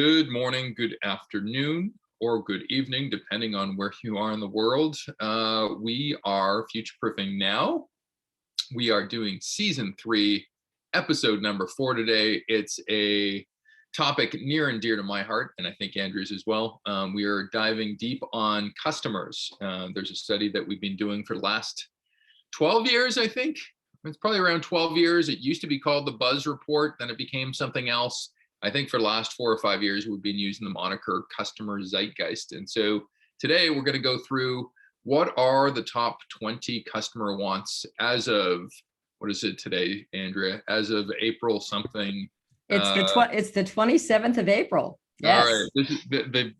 Good morning, good afternoon, or good evening, depending on where you are in the world. We are Futureproofing Now. We are doing season 3, episode number 4 today. It's a topic near and dear to my heart, and I think Andrew's as well. We are diving deep on customers. There's a study that we've been doing for the last 12 years, I think. It's probably around 12 years. It used to be called the Buzz Report, then it became something else. I think for the last 4 or 5 years, we've been using the moniker Customer Zeitgeist. And so today we're going to go through what are the top 20 customer wants as of, what is it today, Andrea? As of April something. It's the 27th of April. Yes. All right. This is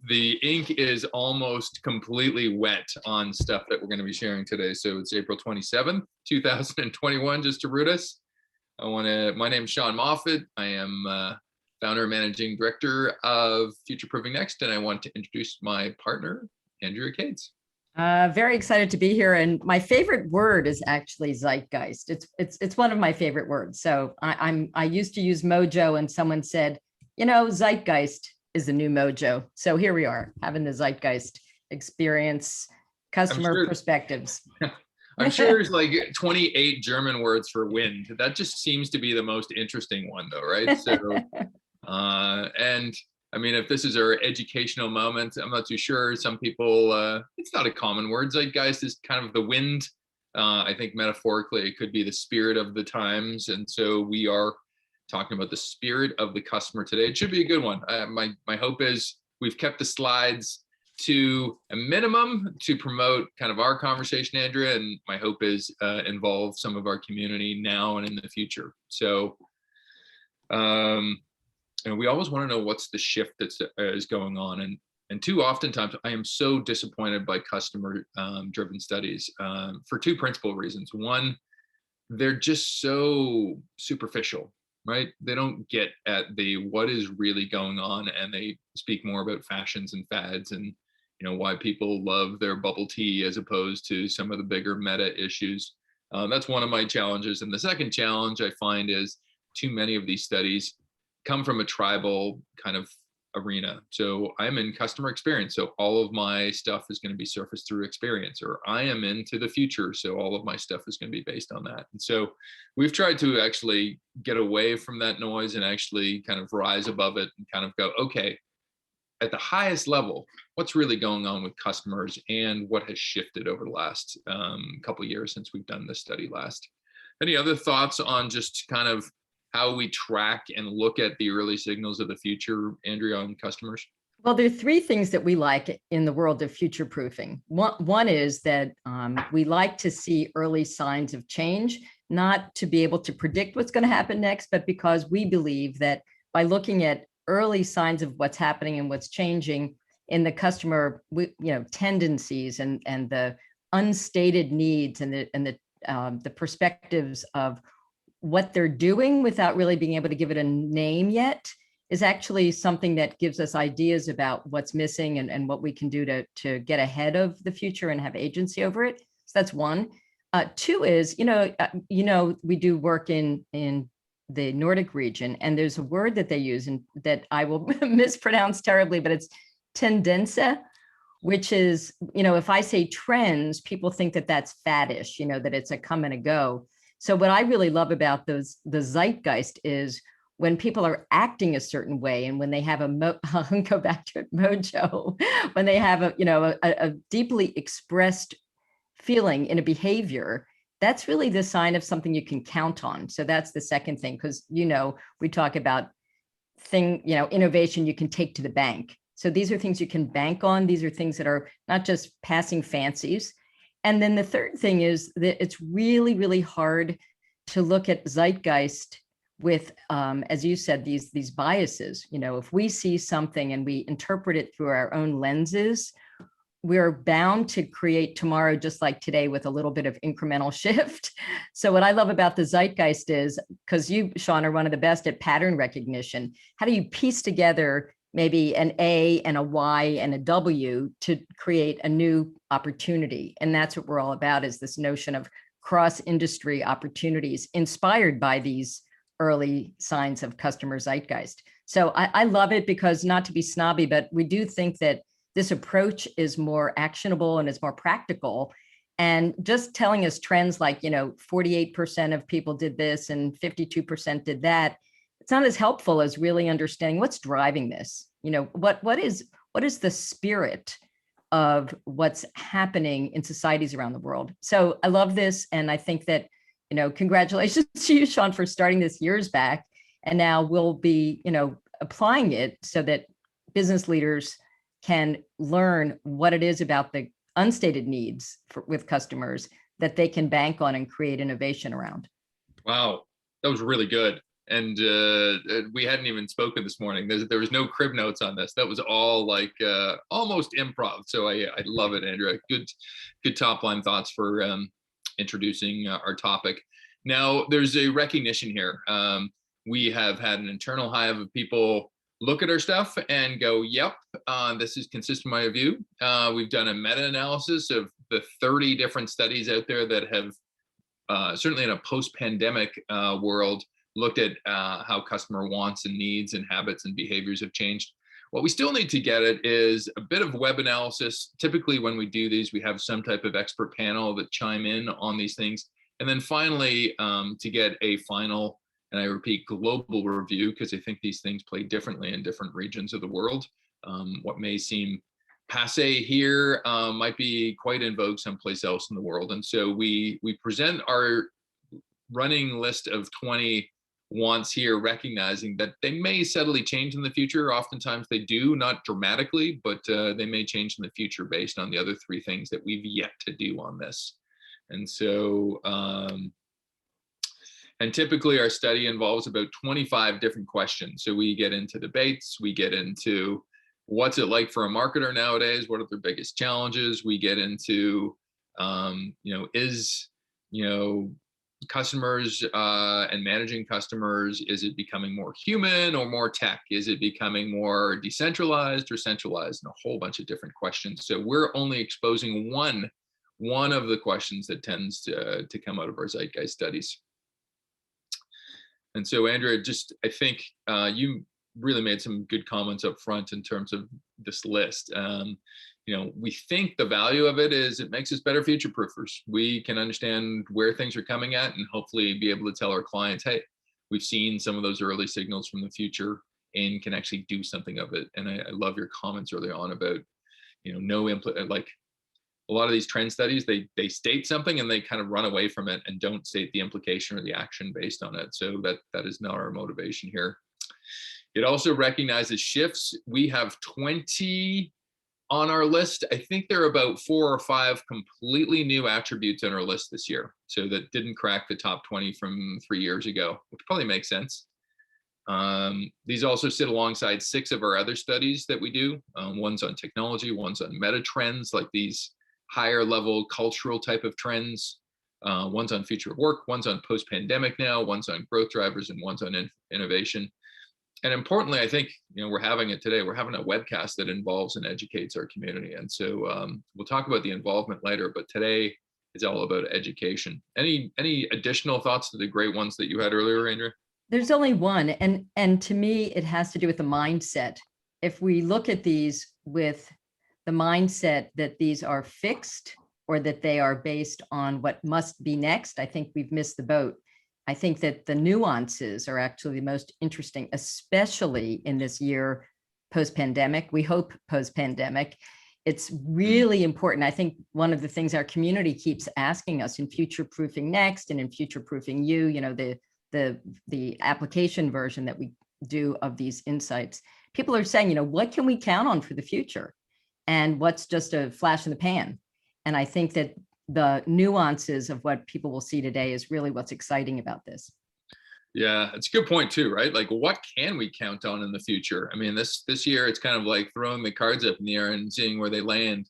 the ink is almost completely wet on stuff that we're going to be sharing today. So it's April 27th, 2021, just to root us. My name is Sean Moffitt. I am founder and managing director of Futureproofing Next, and I want to introduce my partner, Andrea Kates. Very excited to be here, and my favorite word is actually zeitgeist. It's one of my favorite words. So I used to use mojo, and someone said, zeitgeist is the new mojo. So here we are having the zeitgeist experience, customer perspectives. I'm sure there's like 28 German words for wind. That just seems to be the most interesting one, though, right? So. And I mean, if this is our educational moment, I'm not too sure. Some people, it's not a common word. Zeitgeist is kind of the wind. I think metaphorically, it could be the spirit of the times. And so we are talking about the spirit of the customer today. It should be a good one. My hope is we've kept the slides to a minimum to promote kind of our conversation, Andrea. And my hope is involve some of our community now and in the future. So, and we always want to know what's the shift that is going on. And too oftentimes I am so disappointed by customer driven studies for 2 principal reasons. One, they're just so superficial, right? They don't get at what is really going on, and they speak more about fashions and fads and why people love their bubble tea as opposed to some of the bigger meta issues. That's one of my challenges. And the second challenge I find is too many of these studies come from a tribal kind of arena. So I'm in customer experience. So all of my stuff is going to be surfaced through experience, or I am into the future. So all of my stuff is going to be based on that. And so we've tried to actually get away from that noise and actually kind of rise above it and kind of go, okay, at the highest level, what's really going on with customers and what has shifted over the last couple of years since we've done this study last. Any other thoughts on just kind of how we track and look at the early signals of the future, Andrea, on customers? Well, there are 3 things that we like in the world of future proofing. One is that we like to see early signs of change, not to be able to predict what's going to happen next, but because we believe that by looking at early signs of what's happening and what's changing in the customer, tendencies and the unstated needs and the perspectives of what they're doing without really being able to give it a name yet is actually something that gives us ideas about what's missing and what we can do to get ahead of the future and have agency over it. So that's 1. 2 is, we do work in the Nordic region, and there's a word that they use and that I will mispronounce terribly, but it's tendenza, which is, if I say trends, people think that that's faddish, that it's a come and a go. So what I really love about the zeitgeist is when people are acting a certain way, and when they have I'll go back to it, mojo, when they have a deeply expressed feeling in a behavior, that's really the sign of something you can count on. So that's the second thing, because we talk about innovation you can take to the bank. So these are things you can bank on. These are things that are not just passing fancies. And then the third thing is that it's really, really hard to look at zeitgeist with, as you said, these biases. If we see something and we interpret it through our own lenses, we're bound to create tomorrow just like today with a little bit of incremental shift. So what I love about the zeitgeist is, because you, Sean, are one of the best at pattern recognition, how do you piece together maybe an A and a Y and a W to create a new opportunity? And that's what we're all about, is this notion of cross-industry opportunities inspired by these early signs of customer zeitgeist. So I love it because, not to be snobby, but we do think that this approach is more actionable and is more practical. And just telling us trends like, 48% of people did this and 52% did that, it's not as helpful as really understanding what's driving this. What is the spirit of what's happening in societies around the world. So I love this. And I think that, congratulations to you, Sean, for starting this years back. And now we'll be, applying it so that business leaders can learn what it is about the unstated needs with customers that they can bank on and create innovation around. Wow, that was really good. And we hadn't even spoken this morning. There was no crib notes on this. That was all like almost improv. So I love it, Andrea. Good top line thoughts for introducing our topic. Now, there's a recognition here. We have had an internal hive of people look at our stuff and go, yep, this is consistent with my view. We've done a meta-analysis of the 30 different studies out there that have, certainly in a post-pandemic world, looked at how customer wants and needs and habits and behaviors have changed. What we still need to get at is a bit of web analysis. Typically, when we do these, we have some type of expert panel that chime in on these things. And then finally, to get a final, and I repeat, global review, because I think these things play differently in different regions of the world. What may seem passe here might be quite in vogue someplace else in the world. And so we present our running list of 20 wants here, recognizing that they may subtly change in the future. Oftentimes they do, not dramatically, but they may change in the future based on the other 3 things that we've yet to do on this. And so, and typically our study involves about 25 different questions. So we get into debates, we get into what's it like for a marketer nowadays, what are their biggest challenges, we get into, customers and managing customers, is it becoming more human or more tech? Is it becoming more decentralized or centralized? And a whole bunch of different questions. So we're only exposing one of the questions that tends to come out of our Zeitgeist studies. And so, Andrea, I think you really made some good comments up front in terms of this list. We think the value of it is it makes us better future proofers. We can understand where things are coming at and hopefully be able to tell our clients, hey, we've seen some of those early signals from the future and can actually do something of it. And I love your comments earlier on about, like a lot of these trend studies, they state something and they kind of run away from it and don't state the implication or the action based on it. So that is not our motivation here. It also recognizes shifts. We have 20 on our list. I think there are about 4 or 5 completely new attributes on our list this year. So that didn't crack the top 20 from 3 years ago, which probably makes sense. These also sit alongside 6 of our other studies that we do. One's on technology, one's on meta trends, like these higher level cultural type of trends. One's on future of work, one's on post-pandemic now, one's on growth drivers, and one's on innovation. And importantly, I think, we're having it today. We're having a webcast that involves and educates our community. And so we'll talk about the involvement later, but today is all about education. Any additional thoughts to the great ones that you had earlier, Andrea? There's only one. And to me, it has to do with the mindset. If we look at these with the mindset that these are fixed or that they are based on what must be next, I think we've missed the boat. I think that the nuances are actually the most interesting, especially in this year post-pandemic. We hope post-pandemic. It's really important. I think one of the things our community keeps asking us in Futureproofing Next and in Futureproofing You, the application version that we do of these insights, people are saying, what can we count on for the future? And what's just a flash in the pan? And I think that the nuances of what people will see today is really what's exciting about this. Yeah, it's a good point too, right? Like, what can we count on in the future? I mean, this year, it's kind of like throwing the cards up in the air and seeing where they land.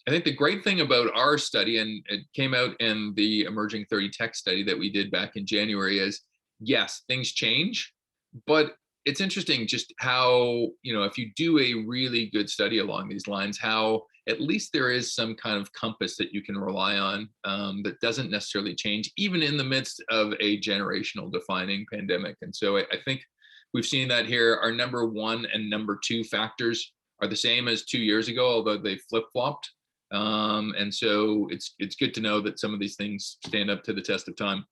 I think the great thing about our study, and it came out in the Emerging 30 Tech study that we did back in January, is yes, things change, but it's interesting just how, if you do a really good study along these lines, how at least there is some kind of compass that you can rely on that doesn't necessarily change, even in the midst of a generational defining pandemic. And so I think We've seen that here. Our number 1 and number 2 factors are the same as 2 years ago, although they flip-flopped. And so it's good to know that some of these things stand up to the test of time.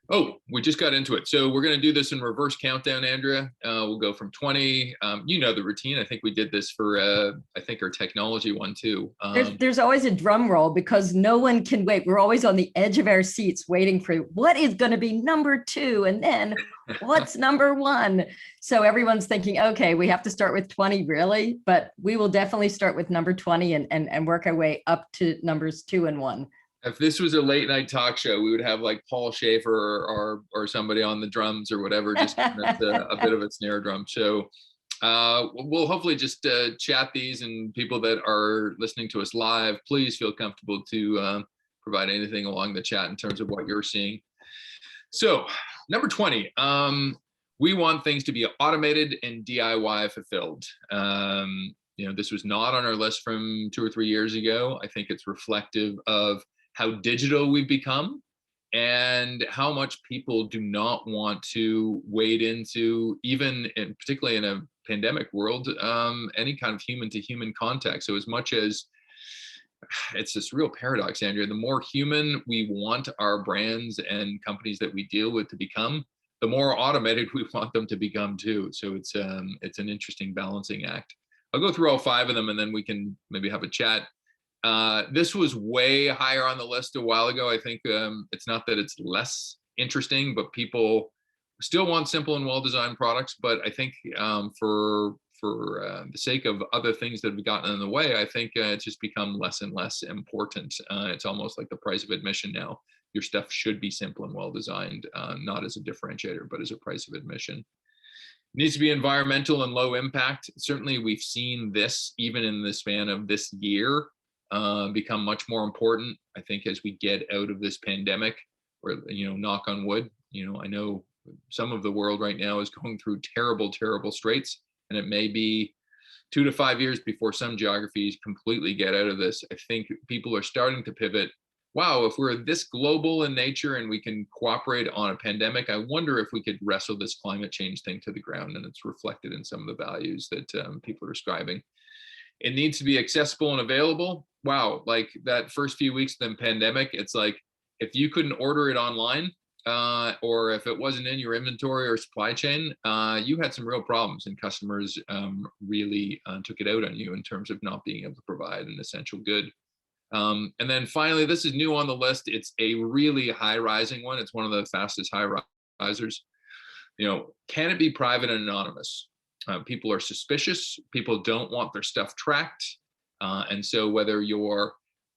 Oh, we just got into it. So we're going to do this in reverse countdown, Andrea. We'll go from 20. You know the routine. I think we did this for, I think, our technology one too. There's always a drum roll because no one can wait. We're always on the edge of our seats waiting for what is going to be number 2 and then what's number 1. So everyone's thinking, okay, we have to start with 20, really? But we will definitely start with number 20 and work our way up to numbers 2 and 1. If this was a late night talk show, we would have like Paul Schaefer or somebody on the drums or whatever, just a bit of a snare drum. So we'll hopefully just chat these, and people that are listening to us live, please feel comfortable to provide anything along the chat in terms of what you're seeing. So number 20, we want things to be automated and DIY fulfilled. This was not on our list from 2 or 3 years ago. I think it's reflective of how digital we've become and how much people do not want to wade into, even particularly in a pandemic world, any kind of human to human contact. So as much as it's this real paradox, Andrea, the more human we want our brands and companies that we deal with to become, the more automated we want them to become too. So it's an interesting balancing act. I'll go through all 5 of them and then we can maybe have a chat. This was way higher on the list a while ago. I think it's not that it's less interesting, but people still want simple and well-designed products. But I think for the sake of other things that have gotten in the way, I think it's just become less and less important. It's almost like the price of admission now. Your stuff should be simple and well-designed, not as a differentiator, but as a price of admission. It needs to be environmental and low impact. Certainly, we've seen this even in the span of this year. Become much more important, I think, as we get out of this pandemic, or, knock on wood. I know some of the world right now is going through terrible, terrible straits, and it may be 2 to 5 years before some geographies completely get out of this. I think people are starting to pivot. Wow, if we're this global in nature and we can cooperate on a pandemic, I wonder if we could wrestle this climate change thing to the ground, and it's reflected in some of the values that people are describing. It needs to be accessible and available. Wow, like that first few weeks of the pandemic, it's like if you couldn't order it online or if it wasn't in your inventory or supply chain, you had some real problems, and customers really took it out on you in terms of not being able to provide an essential good. And then finally, this is new on the list. It's a really high rising one. It's one of the fastest high risers. Can it be private and anonymous? People are suspicious. People don't want their stuff tracked. And so whether you're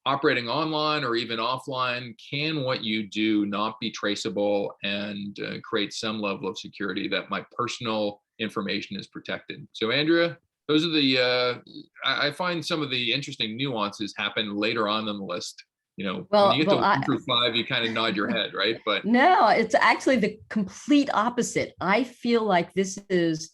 operating online or even offline, can what you do not be traceable and create some level of security that my personal information is protected? So Andrea, those are I find some of the interesting nuances happen later on in the list. When you get to 1 through 5, you kind of nod your head, right? But no, it's actually the complete opposite. I feel like this is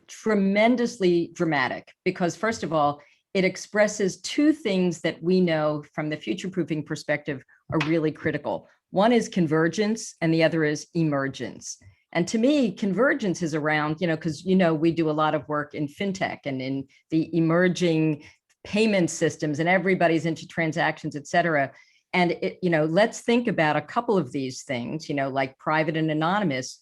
tremendously dramatic because, first of all, it expresses 2 things that we know from the future-proofing perspective are really critical. One is convergence and the other is emergence. And to me, convergence is around, because, we do a lot of work in fintech and in the emerging payment systems, and everybody's into transactions, et cetera. And, let's think about a couple of these things, like private and anonymous.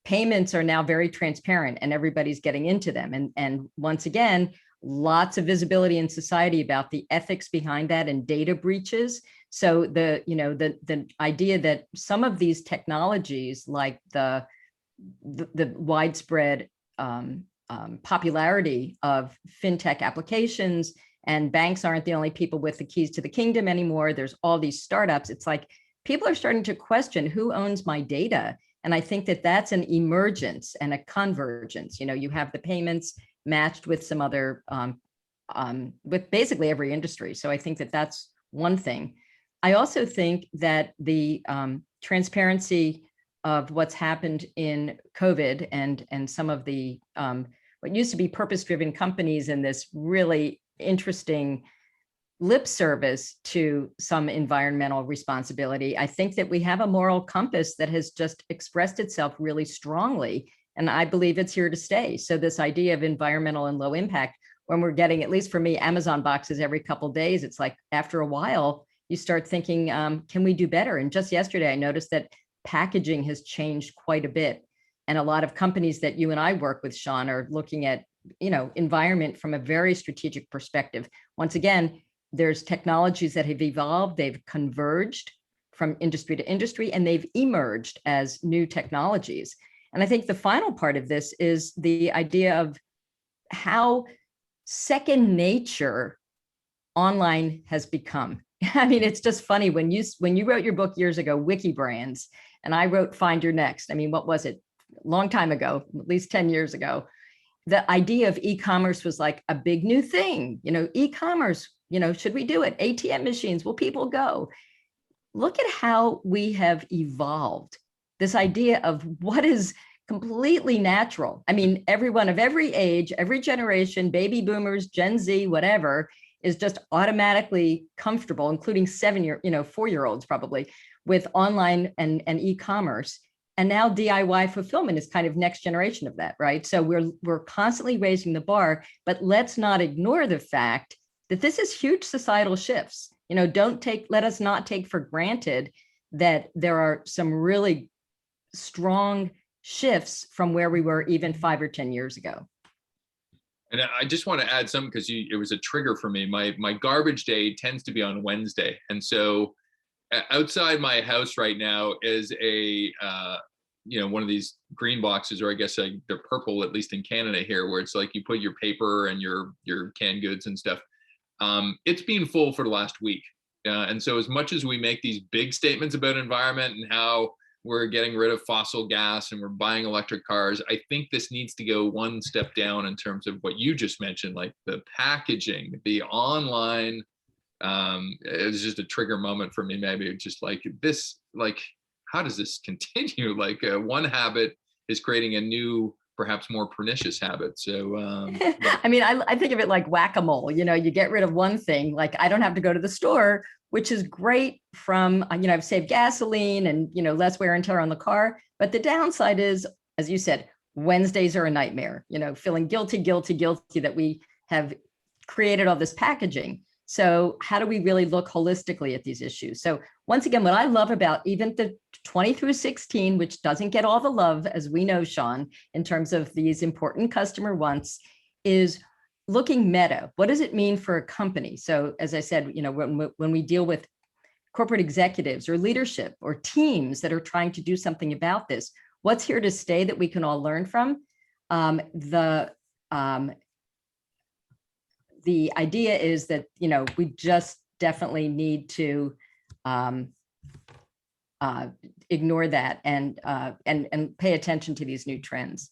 Payments are now very transparent and everybody's getting into them. And once again, lots of visibility in society about the ethics behind that and data breaches. So the idea that some of these technologies, like the widespread popularity of fintech applications, and banks aren't the only people with the keys to the kingdom anymore. There's all these startups. It's like people are starting to question who owns my data. And I think that that's an emergence and a convergence. You have the payments matched with some other, with basically every industry. So I think that that's one thing. I also think that the transparency of what's happened in COVID and some of the, what used to be purpose-driven companies in this really interesting lip service to some environmental responsibility. I think that we have a moral compass that has just expressed itself really strongly, and I believe it's here to stay. So this idea of environmental and low impact, when we're getting, at least for me, Amazon boxes every couple of days, it's like after a while, you start thinking, can we do better? And just yesterday, I noticed that packaging has changed quite a bit. And a lot of companies that you and I work with, Sean, are looking at, environment from a very strategic perspective. Once again, there's technologies that have evolved, they've converged from industry to industry, and they've emerged as new technologies. And I think the final part of this is the idea of how second nature online has become. I mean, it's just funny when you wrote your book years ago, Wiki Brands, and I wrote Find Your Next. I mean, what was it? Long time ago, at least 10 years ago. The idea of e-commerce was like a big new thing. E-commerce, should we do it? ATM machines, will people go? Look at how we have evolved. This idea of what is completely natural. I mean, everyone of every age, every generation, baby boomers, Gen Z, whatever, is just automatically comfortable, including 4-year-olds probably, with online and e-commerce. And now DIY fulfillment is kind of next generation of that, right? So we're constantly raising the bar, but let's not ignore the fact that this is huge societal shifts. Let us not take for granted that there are some really strong shifts from where we were even 5 or 10 years ago. And I just want to add something because it was a trigger for me. My garbage day tends to be on Wednesday, and so outside my house right now is a one of these green boxes, or I guess they're purple, at least in Canada here, where it's like you put your paper and your canned goods and stuff. It's been full for the last week, and so as much as we make these big statements about environment and how we're getting rid of fossil gas and we're buying electric cars, I think this needs to go one step down in terms of what you just mentioned, like the packaging, the online. It was just a trigger moment for me. Maybe just like this, like, how does this continue? Like one habit is creating a new, perhaps more pernicious habit. So, I mean, I think of it like whack-a-mole. You get rid of one thing, like I don't have to go to the store, which is great from, I've saved gasoline and, less wear and tear on the car. But the downside is, as you said, Wednesdays are a nightmare, feeling guilty that we have created all this packaging. So how do we really look holistically at these issues? So once again, what I love about even the 20 through 16, which doesn't get all the love, as we know, Sean, in terms of these important customer wants, is looking meta. What does it mean for a company? So as I said, when we deal with corporate executives or leadership or teams that are trying to do something about this, what's here to stay that we can all learn from? The idea is that, we just definitely need to ignore that and pay attention to these new trends.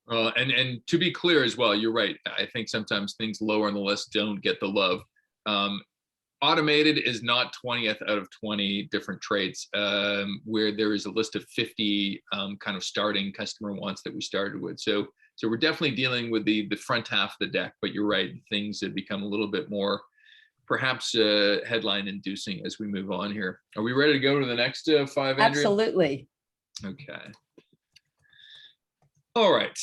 And to be clear as well, you're right. I think sometimes things lower on the list don't get the love. Automated is not 20th out of 20 different traits, where there is a list of 50 kind of starting customer wants that we started with. So we're definitely dealing with the front half of the deck, but you're right, things have become a little bit more perhaps headline inducing as we move on here. Are we ready to go to the next 5, Andrea? Absolutely. Okay. All right,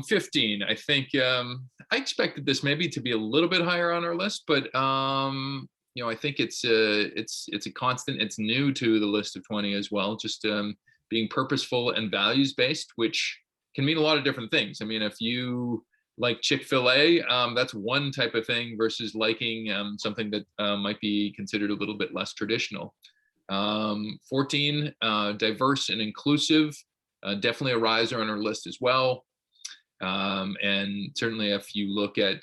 15. I think I expected this maybe to be a little bit higher on our list, but I think it's a constant. It's new to the list of 20 as well. Just being purposeful and values based, which can mean a lot of different things. I mean, if you like Chick-fil-A, that's one type of thing versus liking something that might be considered a little bit less traditional. 14, diverse and inclusive. Definitely a riser on our list as well. And certainly if you look at,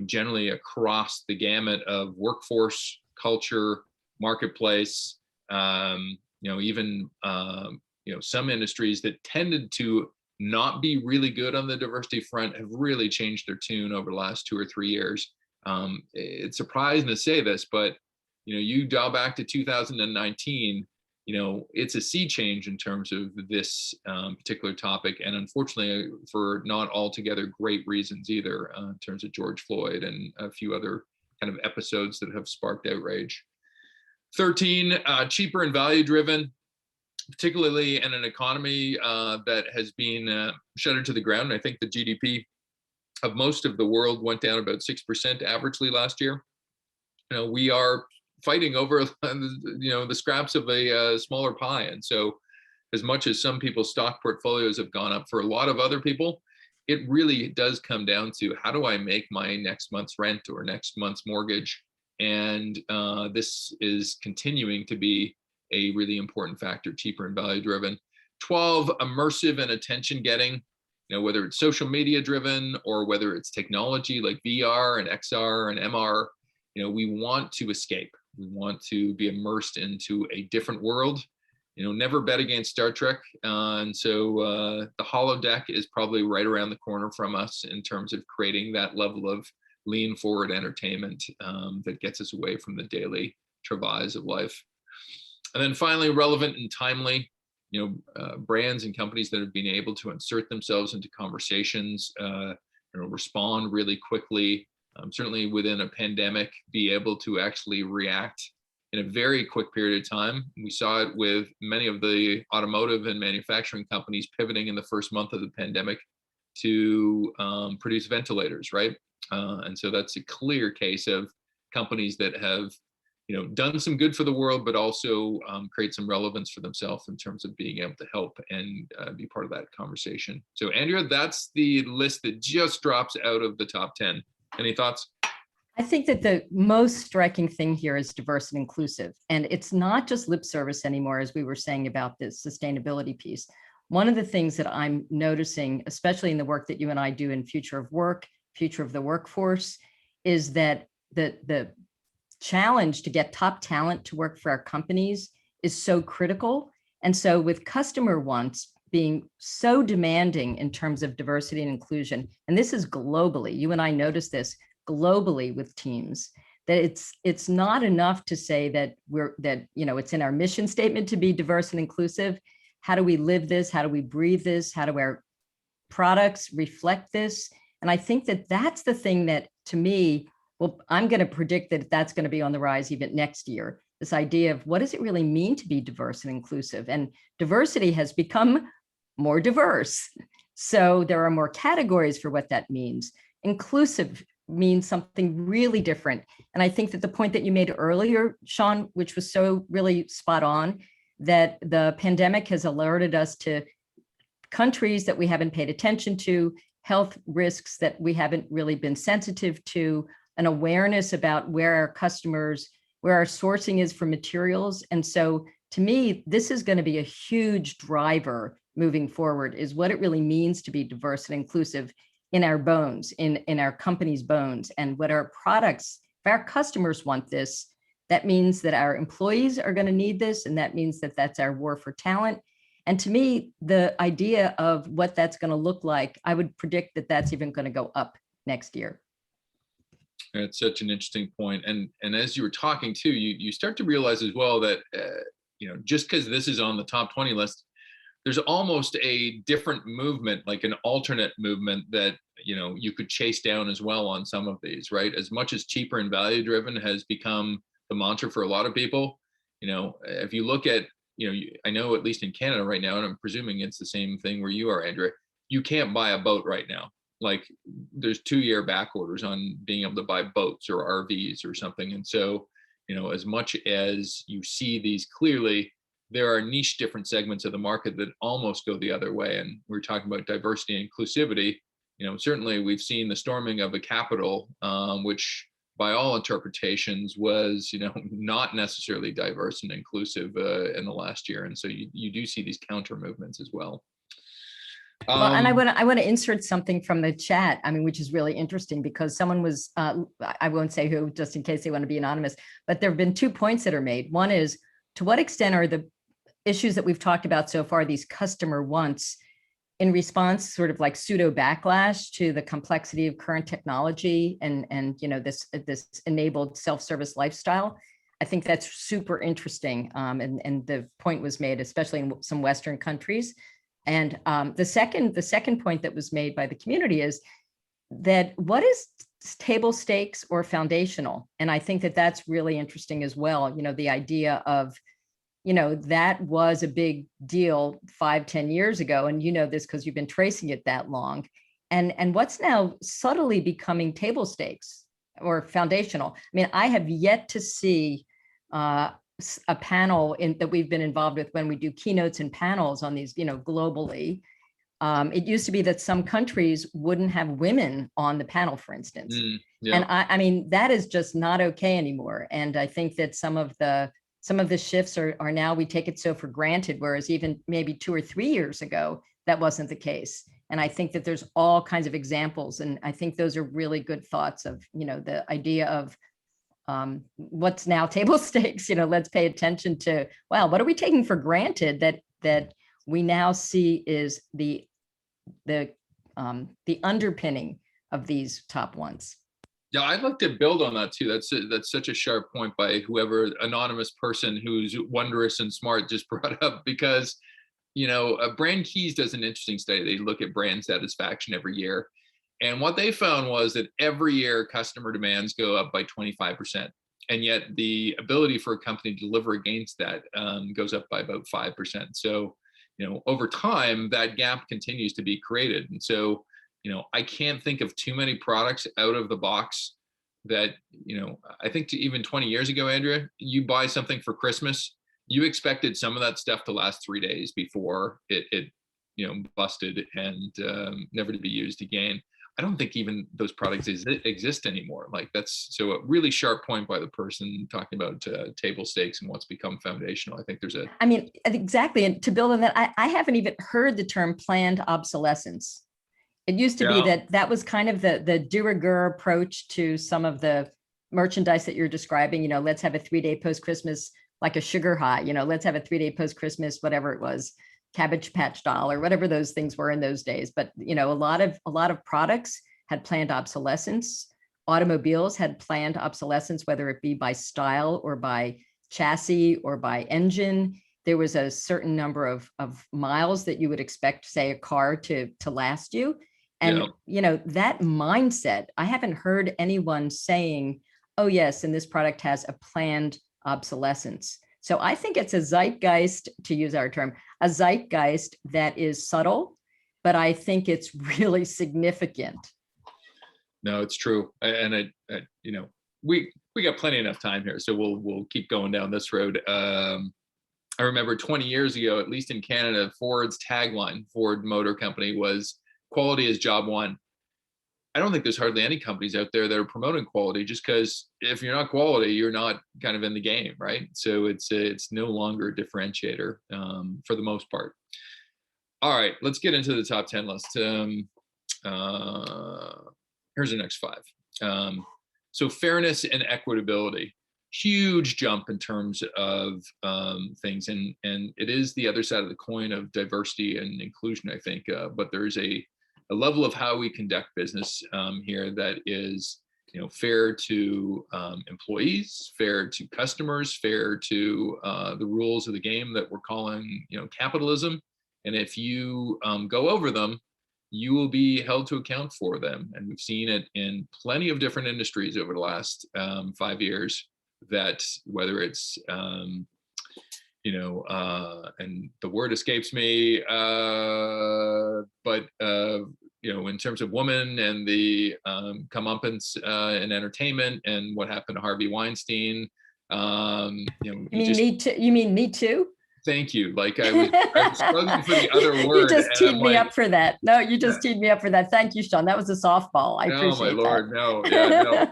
generally across the gamut of workforce, culture, marketplace, even, some industries that tended to not be really good on the diversity front have really changed their tune over the last 2 or 3 years. It's surprising to say this, but, you dial back to 2019, it's a sea change in terms of this particular topic, and unfortunately for not altogether great reasons either, in terms of George Floyd and a few other kind of episodes that have sparked outrage. 13, cheaper and value driven, particularly in an economy that has been shuttered to the ground. I think the GDP of most of the world went down about 6% averagely last year. We are fighting over the scraps of a smaller pie. And so as much as some people's stock portfolios have gone up, for a lot of other people, it really does come down to, how do I make my next month's rent or next month's mortgage? And this is continuing to be a really important factor, cheaper and value driven. 12, immersive and attention getting, whether it's social media driven or whether it's technology like VR and XR and MR, we want to escape. We want to be immersed into a different world. Never bet against Star Trek. And so the holodeck is probably right around the corner from us in terms of creating that level of lean forward entertainment that gets us away from the daily travails of life. And then finally, relevant and timely, brands and companies that have been able to insert themselves into conversations, respond really quickly, certainly within a pandemic, be able to actually react in a very quick period of time. We saw it with many of the automotive and manufacturing companies pivoting in the first month of the pandemic to produce ventilators, right? And so that's a clear case of companies that have done some good for the world, but also create some relevance for themselves in terms of being able to help and be part of that conversation. So Andrea, that's the list that just drops out of the top 10. Any thoughts? I think that the most striking thing here is diverse and inclusive. And it's not just lip service anymore, as we were saying about this sustainability piece. One of the things that I'm noticing, especially in the work that you and I do in Future of Work, Future of the Workforce, is that the challenge to get top talent to work for our companies is so critical. And so with customer wants being so demanding in terms of diversity and inclusion, and this is globally, you and I notice this globally with teams, that it's not enough to say that it's in our mission statement to be diverse and inclusive. How do we live this? How do we breathe this? How do our products reflect this? And I think that that's the thing that, to me, well, I'm going to predict that that's going to be on the rise even next year. This idea of what does it really mean to be diverse and inclusive? And diversity has become more diverse. So there are more categories for what that means. Inclusive means something really different. And I think that the point that you made earlier, Sean, which was so really spot on, that the pandemic has alerted us to countries that we haven't paid attention to, health risks that we haven't really been sensitive to, an awareness about where our customers, where our sourcing is for materials. And so to me, this is going to be a huge driver moving forward, is what it really means to be diverse and inclusive in our bones, in our company's bones, and what our products, if our customers want this, that means that our employees are going to need this. And that means that that's our war for talent. And to me, the idea of what that's going to look like, I would predict that that's even going to go up next year. That's such an interesting point. And as you were talking too, you start to realize as well that, just because this is on the top 20 list, there's almost a different movement, like an alternate movement that, you could chase down as well on some of these, right? As much as cheaper and value driven has become the mantra for a lot of people, if you look at, I know at least in Canada right now, and I'm presuming it's the same thing where you are, Andrea, you can't buy a boat right now. Like there's 2-year back orders on being able to buy boats or RVs or something. And so, as much as you see these clearly, there are niche different segments of the market that almost go the other way. And we're talking about diversity and inclusivity. Certainly we've seen the storming of the Capitol, which by all interpretations was, not necessarily diverse and inclusive in the last year. And so you do see these counter movements as well. Well, and I want to insert something from the chat, which is really interesting, because someone was, I won't say who, just in case they want to be anonymous, but there have been 2 points that are made. One is, to what extent are the issues that we've talked about so far, these customer wants, in response, sort of like pseudo backlash to the complexity of current technology and this enabled self-service lifestyle? I think that's super interesting. And the point was made, especially in some Western countries. And the second point that was made by the community is that what is table stakes or foundational. And I think that that's really interesting as well. The idea of, that was a big deal 5-10 years ago. And this because you've been tracing it that long. And what's now subtly becoming table stakes or foundational. I mean, I have yet to see a panel that we've been involved with when we do keynotes and panels on these, globally. It used to be that some countries wouldn't have women on the panel, for instance. Yeah. And I mean, that is just not okay anymore. And I think that some of the shifts are now, we take it so for granted, whereas even maybe 2 or 3 years ago, that wasn't the case. And I think that there's all kinds of examples. And I think those are really good thoughts of, the idea of what's now table stakes. Let's pay attention to, wow, what are we taking for granted that we now see is the underpinning of these top ones. Yeah, I'd like to build on that too. That's such a sharp point by whoever anonymous person who's wondrous and smart just brought up, because Brand Keys does an interesting study. They look at brand satisfaction every year, and what they found was that every year customer demands go up by 25%, and yet the ability for a company to deliver against that goes up by about 5%. So over time, that gap continues to be created. And so, I can't think of too many products out of the box that, I think even 20 years ago, Andrea, you buy something for Christmas, you expected some of that stuff to last 3 days before it busted and never to be used again. I don't think even those products exist anymore. Like, that's so a really sharp point by the person talking about table stakes and what's become foundational. I think I mean, exactly. And to build on that, I haven't even heard the term planned obsolescence. It used to be that was kind of the de rigueur approach to some of the merchandise that you're describing. Let's have a 3-day post-Christmas, like a sugar high, let's have a 3-day post-Christmas, whatever it was, Cabbage Patch doll or whatever those things were in those days. But a lot of products had planned obsolescence. Automobiles had planned obsolescence, whether it be by style or by chassis or by engine. There was a certain number of miles that you would expect, say, a car to last you. And that mindset, I haven't heard anyone saying, oh yes, and this product has a planned obsolescence. So I think it's a zeitgeist, to use our term, a zeitgeist that is subtle, but I think it's really significant. No, it's true. And we got plenty enough time here, so we'll keep going down this road. I remember 20 years ago, at least in Canada, Ford's tagline, Ford Motor Company, was quality is job one. I don't think there's hardly any companies out there that are promoting quality, just because if you're not quality, you're not kind of in the game, right? So it's no longer a differentiator for the most part. All right, let's get into the top 10 list. Here's the next 5. So fairness and equitability, huge jump in terms of things, and it is the other side of the coin of diversity and inclusion, I think. But there's a level of how we conduct business here that is, fair to employees, fair to customers, fair to the rules of the game that we're calling, capitalism. And if you go over them, you will be held to account for them. And we've seen it in plenty of different industries over the last 5 years, that whether it's, and the word escapes me, but in terms of women and the comeuppance in entertainment and what happened to Harvey Weinstein. You mean Me Too? Thank you. Like I was struggling for the other word. You just teed me up for that. No, you just teed me up for that. Thank you, Sean. That was a softball. I appreciate that. Oh my Lord, no. Yeah, no.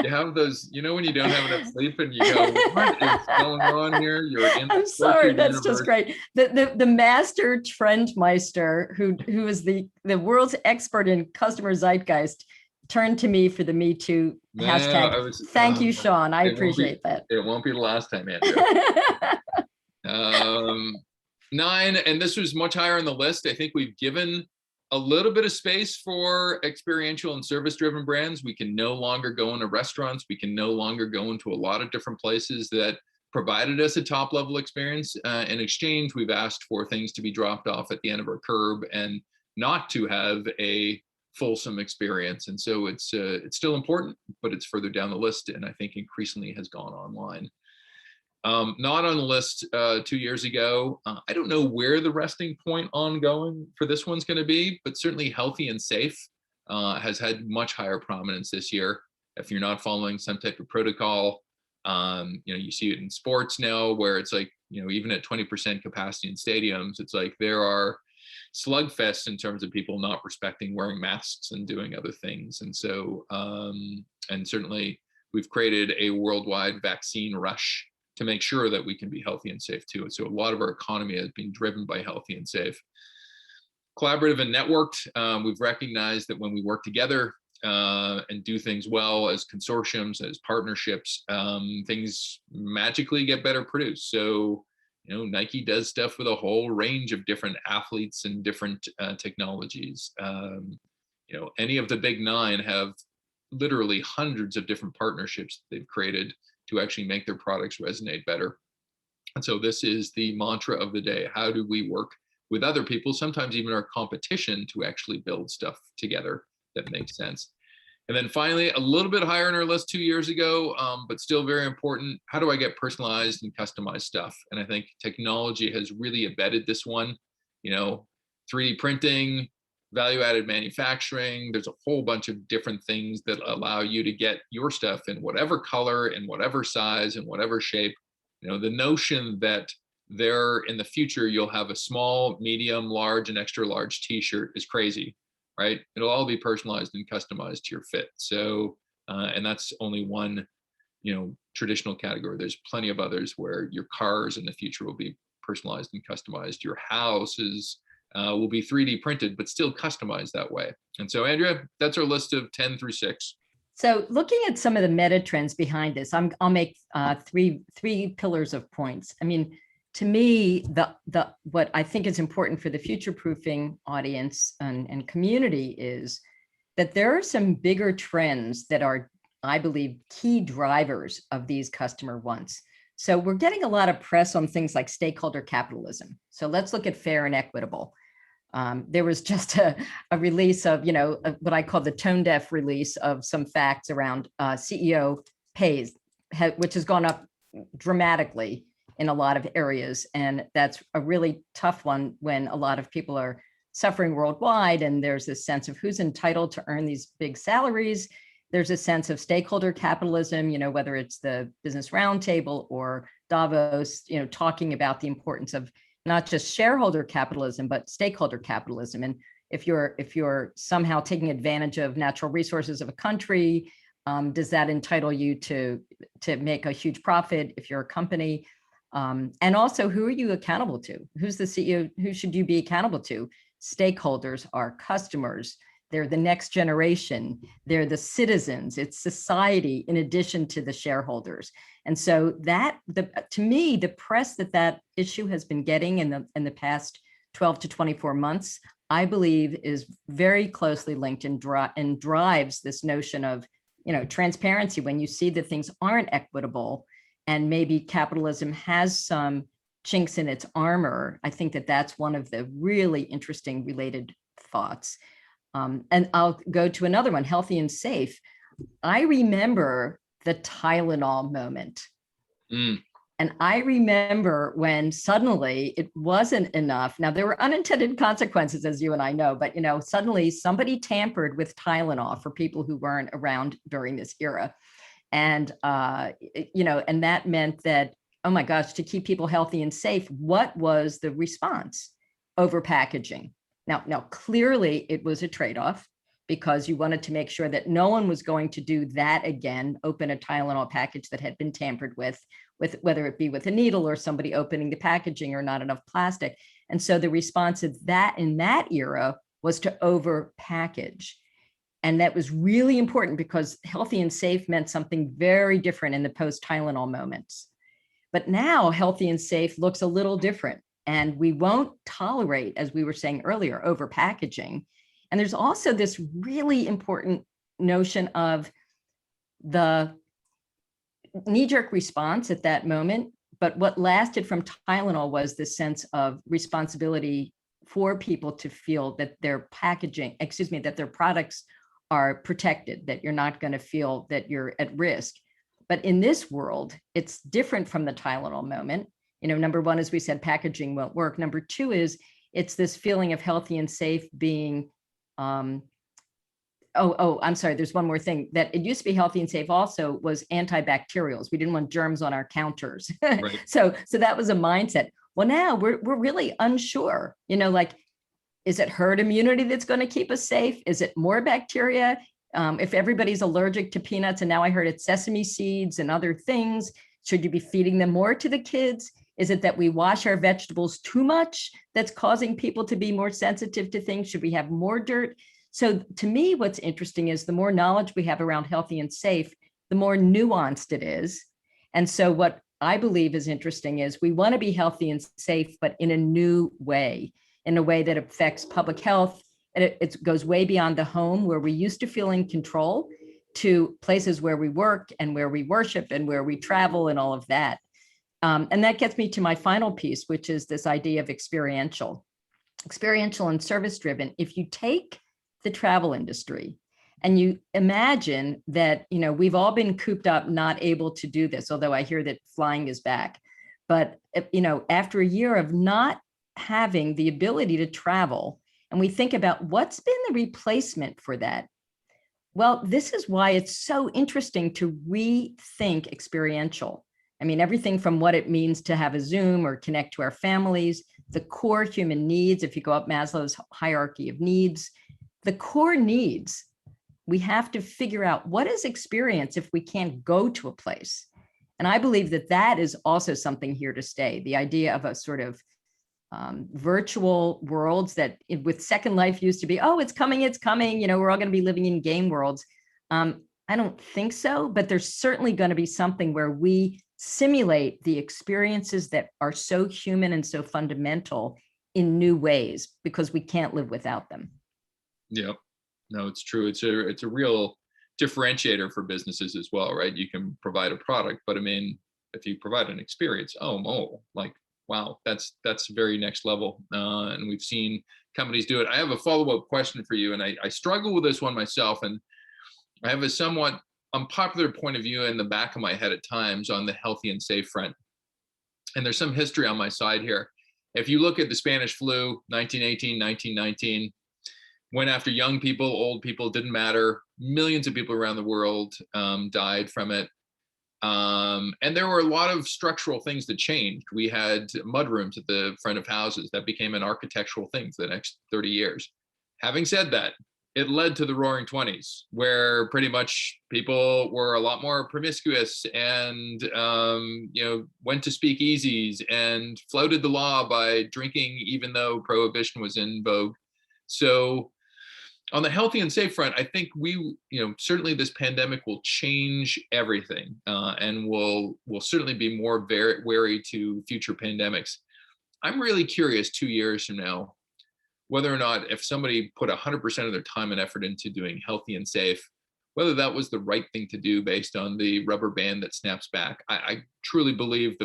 You have those, when you don't have enough sleep and you go, what is going on here? I'm sorry, that's just great. The master trendmeister who is the world's expert in customer zeitgeist turned to me for the Me Too hashtag. Thank you, Sean. I appreciate that. It won't be the last time, Andrea. 9, and this was much higher on the list. I think we've given a little bit of space for experiential and service-driven brands. We can no longer go into restaurants. We can no longer go into a lot of different places that provided us a top-level experience. In exchange, we've asked for things to be dropped off at the end of our curb and not to have a fulsome experience. And so it's still important, but it's further down the list, and I think increasingly has gone online. Not on the list 2 years ago. I don't know where the resting point ongoing for this one's going to be, but certainly healthy and safe has had much higher prominence this year. If you're not following some type of protocol, you see it in sports now, where it's like, even at 20% capacity in stadiums, it's like there are slugfests in terms of people not respecting wearing masks and doing other things. And so, and certainly we've created a worldwide vaccine rush to make sure that we can be healthy and safe too. And so a lot of our economy has been driven by healthy and safe. Collaborative and networked, we've recognized that when we work together and do things well as consortiums, as partnerships, things magically get better produced. So, Nike does stuff with a whole range of different athletes and different technologies. Any of the big nine have literally hundreds of different partnerships they've created to actually make their products resonate better. And so this is the mantra of the day. How do we work with other people, sometimes even our competition, to actually build stuff together that makes sense? And then finally, a little bit higher on our list 2 years ago, but still very important. How do I get personalized and customized stuff? And I think technology has really embedded this one. 3D printing, value-added manufacturing. There's a whole bunch of different things that allow you to get your stuff in whatever color, in whatever size, in whatever shape. The notion that there in the future you'll have a small, medium, large, and extra large t-shirt is crazy. Right? It'll all be personalized and customized to your fit. So, and that's only one, traditional category. There's plenty of others where your cars in the future will be personalized and customized. Your house will be 3D printed, but still customized that way. And so, Andrea, that's our list of 10 through 6. So looking at some of the meta trends behind this, I'll make three pillars of points. I mean, to me, what I think is important for the future proofing audience and community is that there are some bigger trends that are, I believe, key drivers of these customer wants. So we're getting a lot of press on things like stakeholder capitalism. So let's look at fair and equitable. There was just a release of, what I call the tone deaf release of some facts around CEO pays, which has gone up dramatically in a lot of areas. And that's a really tough one when a lot of people are suffering worldwide. And there's this sense of who's entitled to earn these big salaries. There's a sense of stakeholder capitalism, whether it's the Business Roundtable or Davos, talking about the importance of not just shareholder capitalism, but stakeholder capitalism. And if you're somehow taking advantage of natural resources of a country, does that entitle you to make a huge profit if you're a company? And also, who are you accountable to? Who's the CEO? Who should you be accountable to? Stakeholders are customers. They're the next generation. They're the citizens. It's society in addition to the shareholders. And so to me, the press that issue has been getting in the past 12 to 24 months, I believe is very closely linked and drives this notion of, transparency when you see that things aren't equitable and maybe capitalism has some chinks in its armor. I think that's one of the really interesting related thoughts. And I'll go to another one, healthy and safe. I remember the Tylenol moment. And I remember when suddenly it wasn't enough. Now, there were unintended consequences, as you and I know, but, suddenly somebody tampered with Tylenol for people who weren't around during this era. And, and that meant that, oh my gosh, to keep people healthy and safe, what was the response? Over packaging. Now, clearly it was a trade-off because you wanted to make sure that no one was going to do that again, open a Tylenol package that had been tampered with whether it be with a needle or somebody opening the packaging or not enough plastic. And so the response of that in that era was to over package. And that was really important because healthy and safe meant something very different in the post-Tylenol moments. But now healthy and safe looks a little different. And we won't tolerate, as we were saying earlier, over packaging. And there's also this really important notion of the knee-jerk response at that moment. But what lasted from Tylenol was this sense of responsibility for people to feel that their packaging, that their products are protected, that you're not going to feel that you're at risk. But in this world, it's different from the Tylenol moment. Number one, as we said, packaging won't work. Number two is it's this feeling of healthy and safe being, I'm sorry, there's one more thing, that it used to be healthy and safe also was antibacterials. We didn't want germs on our counters. Right. So that was a mindset. Well, now we're really unsure, is it herd immunity that's going to keep us safe? Is it more bacteria? If everybody's allergic to peanuts, and now I heard it's sesame seeds and other things, should you be feeding them more to the kids? Is it that we wash our vegetables too much that's causing people to be more sensitive to things? Should we have more dirt? So to me, what's interesting is the more knowledge we have around healthy and safe, the more nuanced it is. And so what I believe is interesting is we want to be healthy and safe, but in a new way, in a way that affects public health. And it goes way beyond the home, where we used to feel in control, to places where we work and where we worship and where we travel and all of that. And that gets me to my final piece, which is this idea of experiential and service driven. If you take the travel industry and you imagine that, we've all been cooped up, not able to do this, although I hear that flying is back. But, after a year of not having the ability to travel, and we think about what's been the replacement for that. Well, this is why it's so interesting to rethink experiential. I mean, everything from what it means to have a Zoom or connect to our families, the core human needs, if you go up Maslow's hierarchy of needs, the core needs, we have to figure out what is experience if we can't go to a place. And I believe that that is also something here to stay. The idea of a sort of virtual worlds that with Second Life used to be, oh, it's coming, we're all going to be living in game worlds. I don't think so, but there's certainly going to be something where we simulate the experiences that are so human and so fundamental in new ways, because we can't live without them. Yeah, no, it's true. It's a real differentiator for businesses as well, right? You can provide a product, but I mean, if you provide an experience, like, wow, that's very next level. And we've seen companies do it. I have a follow-up question for you, and I struggle with this one myself, and I have a somewhat unpopular point of view in the back of my head at times on the healthy and safe front. And there's some history on my side here. If you look at the Spanish flu, 1918, 1919, went after young people, old people, didn't matter. Millions of people around the world died from it. And there were a lot of structural things that changed. We had mudrooms at the front of houses that became an architectural thing for the next 30 years. Having said that, it led to the Roaring '20s, where pretty much people were a lot more promiscuous and, went to speakeasies and floated the law by drinking, even though prohibition was in vogue. So on the healthy and safe front, I think certainly this pandemic will change everything, and we'll certainly be more very wary to future pandemics. I'm really curious 2 years from now, whether or not if somebody put 100% of their time and effort into doing healthy and safe, whether that was the right thing to do based on the rubber band that snaps back. I truly believe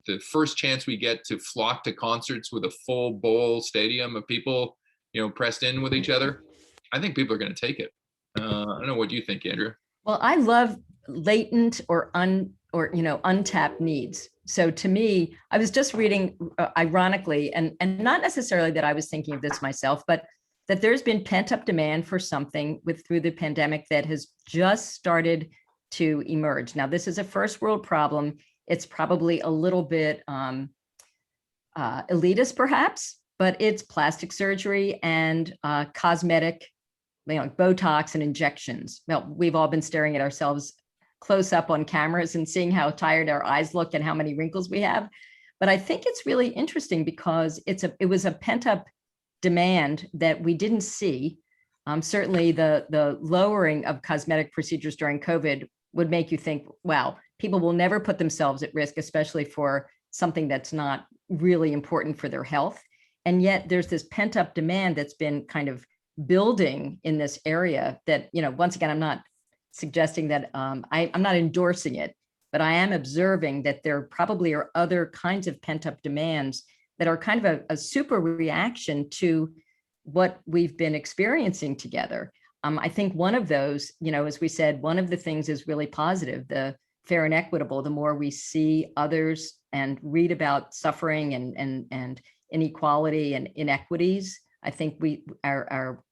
the first chance we get to flock to concerts with a full bowl stadium of people, pressed in with each other, I think people are going to take it. I don't know. What do you think, Andrea? Well, I love latent or untapped needs. So to me, I was just reading, ironically, and not necessarily that I was thinking of this myself, but that there's been pent up demand for something through the pandemic that has just started to emerge. Now, this is a first world problem. It's probably a little bit elitist, perhaps, but it's plastic surgery and cosmetic, Botox and injections. Well, we've all been staring at ourselves close up on cameras and seeing how tired our eyes look and how many wrinkles we have. But I think it's really interesting because it was a pent up demand that we didn't see. Certainly the lowering of cosmetic procedures during COVID would make you think, wow, people will never put themselves at risk, especially for something that's not really important for their health. And yet there's this pent up demand that's been kind of building in this area that, once again, I'm not suggesting that I'm not endorsing it, but I am observing that there probably are other kinds of pent up demands that are kind of a super reaction to what we've been experiencing together. I think one of those, as we said, one of the things is really positive, the fair and equitable. The more we see others and read about suffering and inequality and inequities, I think our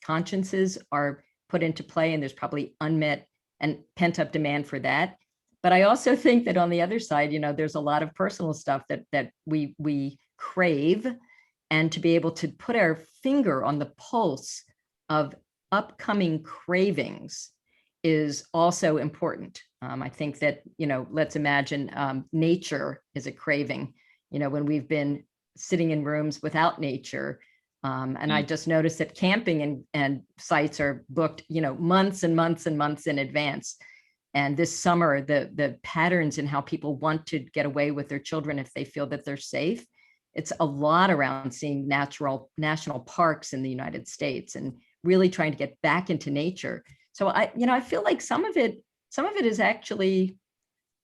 consciences are put into play, and there's probably unmet and pent up demand for that. But I also think that on the other side, there's a lot of personal stuff that we crave, and to be able to put our finger on the pulse of upcoming cravings is also important. I think that, let's imagine nature is a craving, when we've been sitting in rooms without nature. And I just noticed that camping and sites are booked, months and months and months in advance. And this summer, the patterns in how people want to get away with their children if they feel that they're safe, it's a lot around seeing national parks in the United States and really trying to get back into nature. So I feel like some of it is actually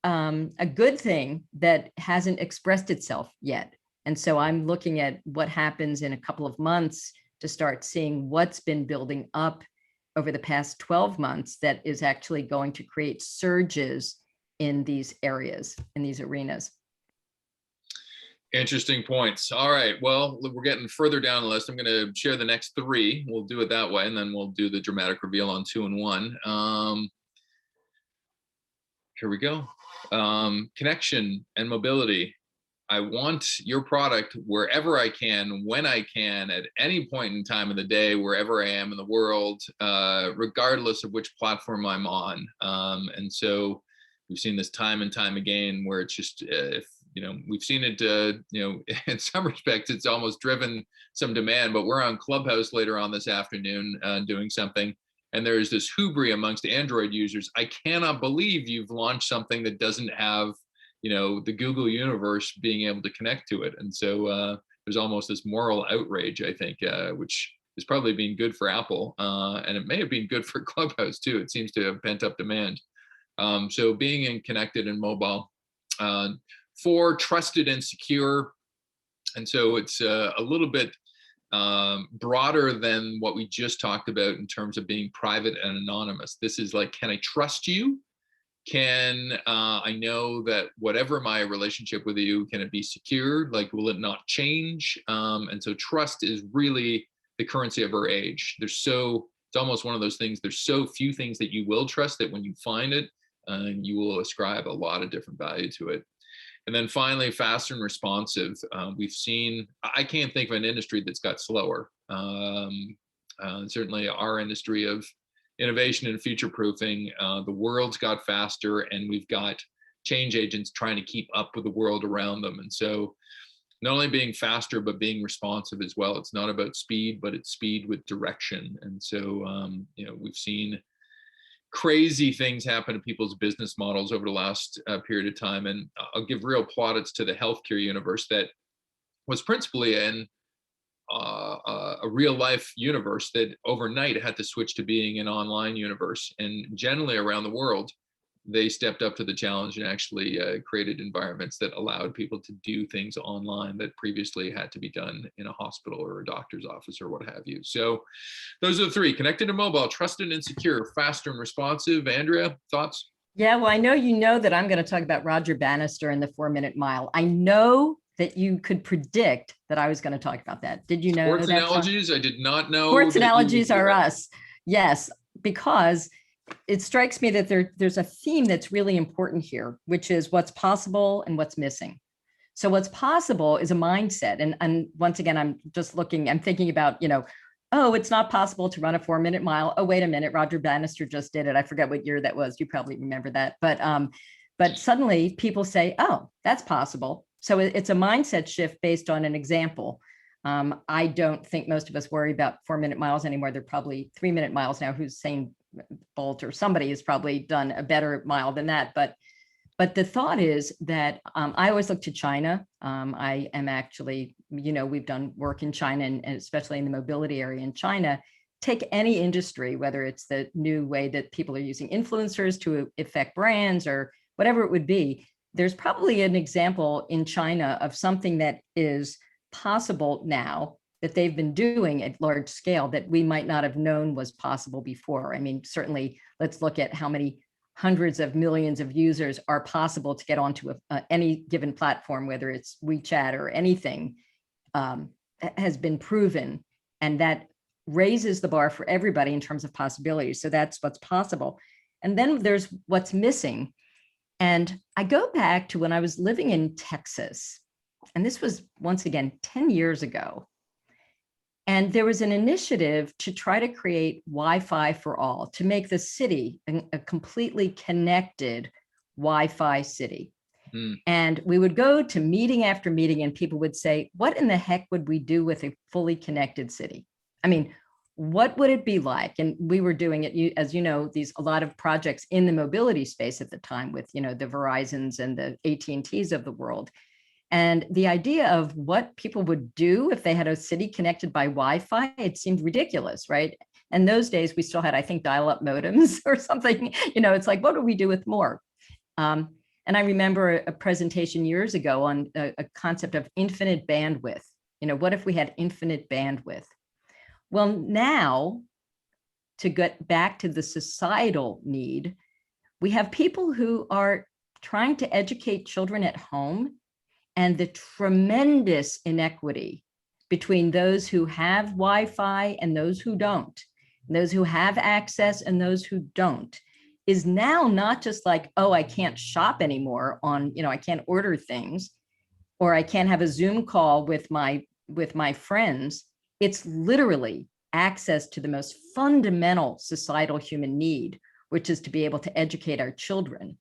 a good thing that hasn't expressed itself yet. And so I'm looking at what happens in a couple of months to start seeing what's been building up over the past 12 months that is actually going to create surges in these areas, in these arenas. Interesting points. All right. Well, we're getting further down the list. I'm going to share the next three. We'll do it that way, and then we'll do the dramatic reveal on 2 and 1. Here we go. Connection and mobility. I want your product wherever I can, when I can, at any point in time of the day, wherever I am in the world, regardless of which platform I'm on. And so we've seen this time and time again, where it's just, if we've seen it, in some respects, it's almost driven some demand, but we're on Clubhouse later on this afternoon doing something. And there's this hubris amongst Android users. I cannot believe you've launched something that doesn't have, the Google universe being able to connect to it. And so there's almost this moral outrage, I think, which has probably been good for Apple. And it may have been good for Clubhouse too. It seems to have pent up demand. So being in connected and mobile. 4, trusted and secure. And so it's a little bit broader than what we just talked about in terms of being private and anonymous. This is like, can I trust you? Can I know that whatever my relationship with you, can it be secure? Like, will it not change? And so trust is really the currency of our age. It's almost one of those things. There's so few things that you will trust that when you find it, you will ascribe a lot of different value to it. And then finally, fast and responsive. We've seen, I can't think of an industry that's got slower. Certainly our industry of innovation and future proofing, the world's got faster, and we've got change agents trying to keep up with the world around them. And so not only being faster, but being responsive as well. It's not about speed, but it's speed with direction. And so, we've seen crazy things happen to people's business models over the last period of time. And I'll give real plaudits to the healthcare universe that was principally in a real life universe that overnight had to switch to being an online universe. And generally around the world, they stepped up to the challenge and actually created environments that allowed people to do things online that previously had to be done in a hospital or a doctor's office or what have you. So those are the 3: connected and mobile, trusted and secure, faster and responsive. Andrea, thoughts? Yeah, well, I know that I'm going to talk about Roger Bannister and the 4-minute mile. I know that you could predict that I was going to talk about that. Did you know Sports that? Analogies? I did not know. Sports analogies are us. Yes, because it strikes me that there's a theme that's really important here, which is what's possible and what's missing. So what's possible is a mindset. And once again, I'm thinking about, oh, it's not possible to run a 4-minute mile. Oh, wait a minute, Roger Bannister just did it. I forget what year that was. You probably remember that. But suddenly people say, oh, that's possible. So it's a mindset shift based on an example. I don't think most of us worry about 4-minute miles anymore. They're probably 3-minute miles now. Usain Bolt or somebody has probably done a better mile than that. But the thought is that I always look to China. I am actually, we've done work in China, and especially in the mobility area in China. Take any industry, whether it's the new way that people are using influencers to affect brands or whatever it would be. there's probably an example in China of something that is possible now that they've been doing at large scale that we might not have known was possible before. I mean, certainly let's look at how many hundreds of millions of users are possible to get onto any given platform, whether it's WeChat or anything, has been proven. And that raises the bar for everybody in terms of possibilities. So that's what's possible. And then there's what's missing. And I go back to when I was living in Texas, and this was, once again, 10 years ago. And there was an initiative to try to create Wi-Fi for all, to make the city a completely connected Wi-Fi city. And we would go to meeting after meeting and people would say, what in the heck would we do with a fully connected city? I mean, what would it be like? And we were doing it, as you know, a lot of projects in the mobility space at the time with, the Verizons and the AT&Ts of the world. And the idea of what people would do if they had a city connected by Wi-Fi, it seemed ridiculous, right? And those days we still had, I think, dial-up modems or something. It's like, what do we do with more? And I remember a presentation years ago on a concept of infinite bandwidth. What if we had infinite bandwidth? Well, now, to get back to the societal need, we have people who are trying to educate children at home, and the tremendous inequity between those who have Wi-Fi and those who don't, and those who have access and those who don't, is now not just like, oh, I can't shop anymore on, I can't order things, or I can't have a Zoom call with my friends. It's literally access to the most fundamental societal human need, which is to be able to educate our children.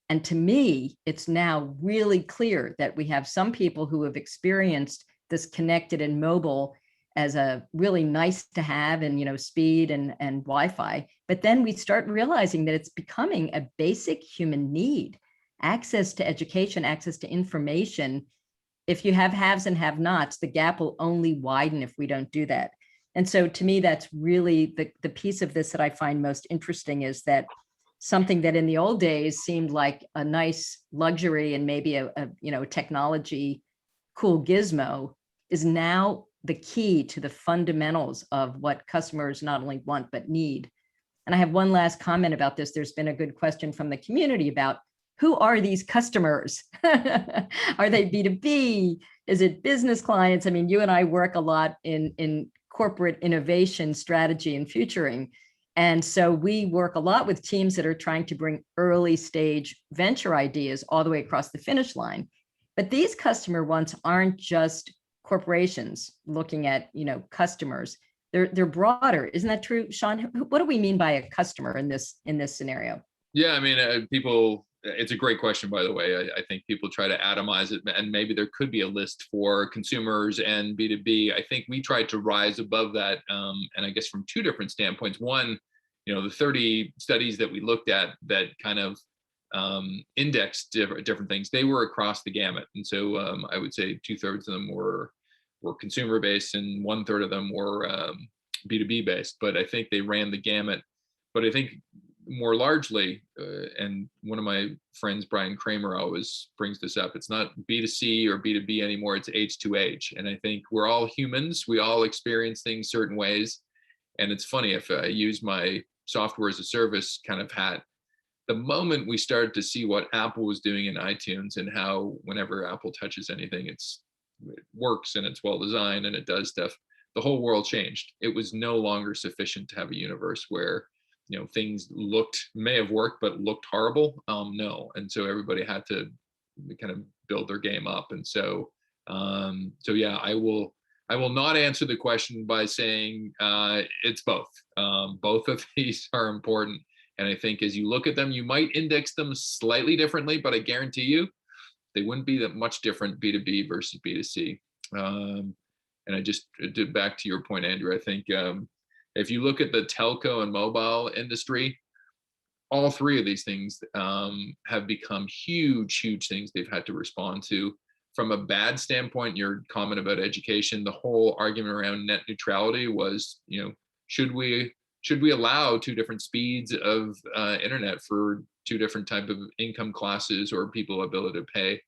And to me, it's now really clear that we have some people who have experienced this connected and mobile as a really nice to have, and speed and Wi-Fi. But then we start realizing that it's becoming a basic human need. Access to education, access to information. If you have haves and have-nots, the gap will only widen if we don't do that. And so to me, that's really the piece of this that I find most interesting, is that something that in the old days seemed like a nice luxury and maybe a technology cool gizmo is now the key to the fundamentals of what customers not only want, but need. And I have one last comment about this. There's been a good question from the community about who are these customers? Are they B2B? Is it business clients? I mean, you and I work a lot in corporate innovation strategy and futuring. And so we work a lot with teams that are trying to bring early stage venture ideas all the way across the finish line. But these customer ones aren't just corporations looking at, customers. They're broader. Isn't that true, Sean? What do we mean by a customer in this scenario? Yeah, I mean, people, it's a great question, by the way. I think people try to atomize it, and maybe there could be a list for consumers and B2B. I think we tried to rise above that, and I guess from two different standpoints. One, the 30 studies that we looked at that kind of indexed different things, they were across the gamut. And so I would say 2/3 of them were consumer based and 1/3 of them were B2B based. But I think they ran the gamut. But I think more largely, and one of my friends, Brian Kramer, always brings this up, it's not B2C or B2B anymore, it's H2H. And I think we're all humans. We all experience things certain ways. And it's funny, if I use my software as a service kind of hat, the moment we started to see what Apple was doing in iTunes and how whenever Apple touches anything, it works and it's well designed and it does stuff, the whole world changed. It was no longer sufficient to have a universe where things may have worked but looked horrible. No. And so everybody had to kind of build their game up. And so yeah, I will not answer the question by saying it's both. Both of these are important. And I think as you look at them, you might index them slightly differently, but I guarantee you they wouldn't be that much different, B2B versus B2C. And I just did, back to your point, Andrew, I think if you look at the telco and mobile industry, all three of these things have become huge things they've had to respond to. From a bad standpoint, your comment about education, the whole argument around net neutrality was, should we should we allow two different speeds of internet for two different type of income classes or people ability to pay?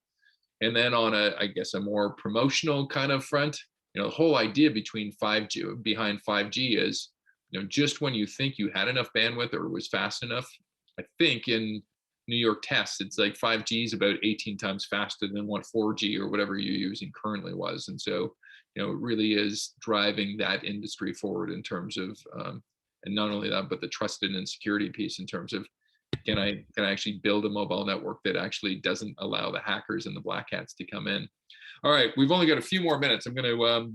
And then on I guess a more promotional kind of front, the whole idea behind 5G is, just when you think you had enough bandwidth or was fast enough, I think in New York tests, it's like 5G is about 18 times faster than what 4G or whatever you're using currently was. And so, it really is driving that industry forward in terms of, and not only that, but the trusted and security piece in terms of, can I actually build a mobile network that actually doesn't allow the hackers and the black hats to come in? All right, we've only got a few more minutes. I'm going to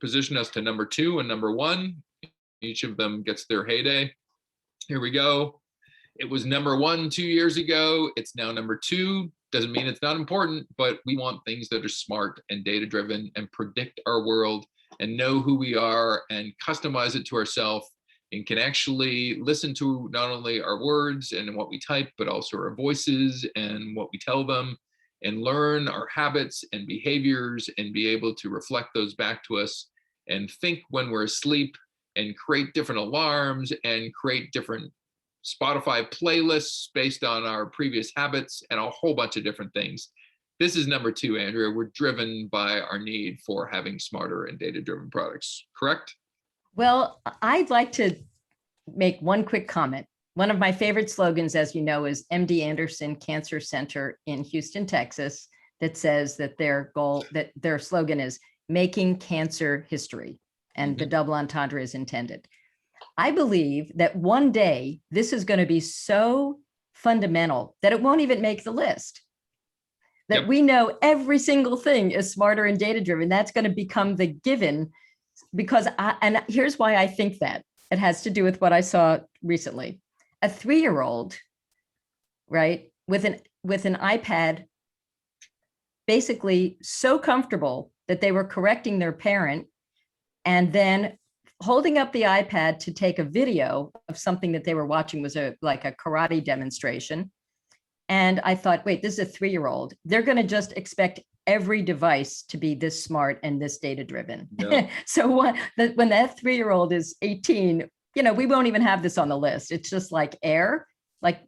position us to number 2 and number 1. Each of them gets their heyday. Here we go. It was number 1 2 years ago. It's now number 2. Doesn't mean it's not important, but we want things that are smart and data driven and predict our world and know who we are and customize it to ourselves, and can actually listen to not only our words and what we type, but also our voices and what we tell them, and learn our habits and behaviors and be able to reflect those back to us and think when we're asleep and create different alarms and create different Spotify playlists based on our previous habits and a whole bunch of different things. This is number 2, Andrea. We're driven by our need for having smarter and data-driven products, correct? Well, I'd like to make one quick comment. One of my favorite slogans, as you know, is MD Anderson Cancer Center in Houston, Texas, that says that their slogan is making cancer history, and the double entendre is intended. I believe that one day this is going to be so fundamental that it won't even make the list. That we know every single thing is smarter and data driven. That's going to become the given, because and here's why I think that. It has to do with what I saw recently. A 3-year-old, right, with an iPad, basically so comfortable that they were correcting their parent and then holding up the iPad to take a video of something that they were watching, was like a karate demonstration. And I thought, wait, this is a 3-year-old. They're going to just expect every device to be this smart and this data driven. Yeah. So when that 3-year-old is 18, we won't even have this on the list. It's just like air. Like,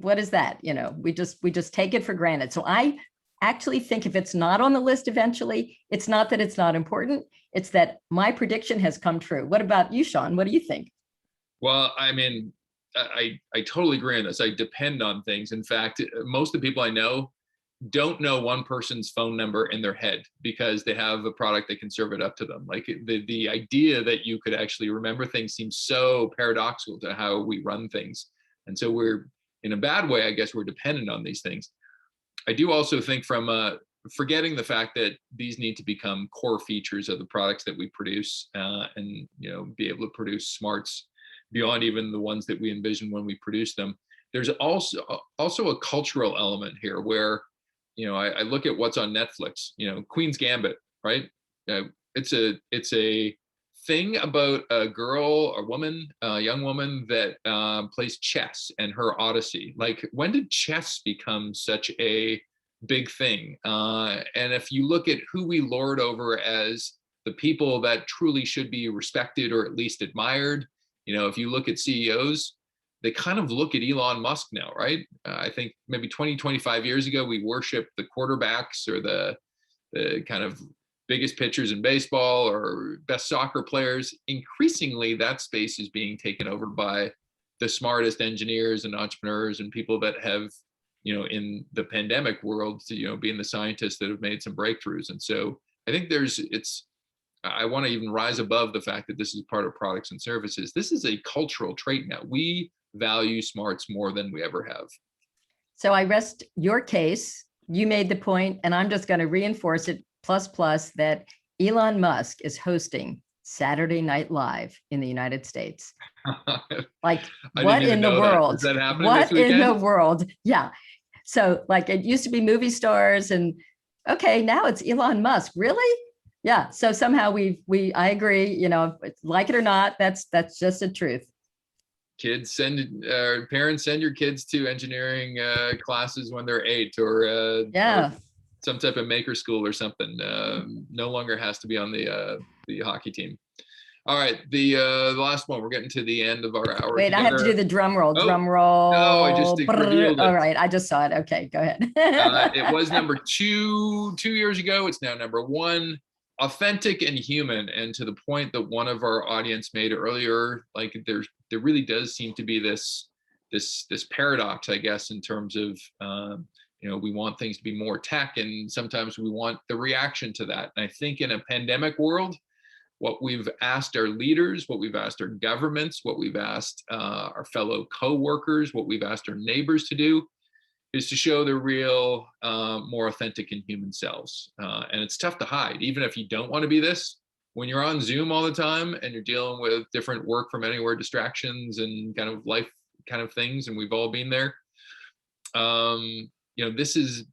what is that? We just take it for granted. So I actually think if it's not on the list eventually, it's not that it's not important. It's that my prediction has come true. What about you, Sean? What do you think? Well, I mean, I totally agree on this. I depend on things. In fact, most of the people I know don't know one person's phone number in their head because they have a product that can serve it up to them. Like the idea that you could actually remember things seems so paradoxical to how we run things. And so we're, in a bad way, I guess we're dependent on these things. I do also think from forgetting the fact that these need to become core features of the products that we produce, and be able to produce smarts beyond even the ones that we envision when we produce them. There's also a cultural element here where, I look at what's on Netflix. Queen's Gambit, right? It's a thing about a girl, a young woman that plays chess and her odyssey. Like, when did chess become such a big thing? And if you look at who we lord over as the people that truly should be respected or at least admired, if you look at CEOs, they kind of look at Elon Musk now, right? I think maybe 20, 25 years ago, we worshiped the quarterbacks or the kind of biggest pitchers in baseball or best soccer players. Increasingly, that space is being taken over by the smartest engineers and entrepreneurs and people that have, in the pandemic world, being the scientists that have made some breakthroughs. And so I think I want to even rise above the fact that this is part of products and services. This is a cultural trait now. We value smarts more than we ever have. So I rest your case. You made the point, and I'm just going to reinforce it plus that Elon Musk is hosting Saturday Night Live in the United States. Like, what in the world? Is that happening what this weekend? In the world? Yeah. So like, it used to be movie stars, and okay, now it's Elon Musk. Really? Yeah. So somehow I agree, like it or not, that's just the truth. Parents send your kids to engineering classes when they're 8 or or some type of maker school or something. No longer has to be on the hockey team. All right, the last one. We're getting to the end of our hour. Wait, I have to do the drum roll. Oh, Drum roll. no, I just revealed All it. right, I just saw it. Okay, go ahead. It was number 2 years ago. It's now number 1. Authentic and human. And to the point that one of our audience made earlier, like there really does seem to be this paradox, I guess, in terms of we want things to be more tech, and sometimes we want the reaction to that. And I think in a pandemic world, what we've asked our leaders, what we've asked our governments, what we've asked our fellow co-workers, what we've asked our neighbors to do is to show their real, more authentic and human selves. And it's tough to hide, even if you don't want to be this. When you're on Zoom all the time and you're dealing with different work from anywhere distractions and kind of life kind of things, and we've all been there, this is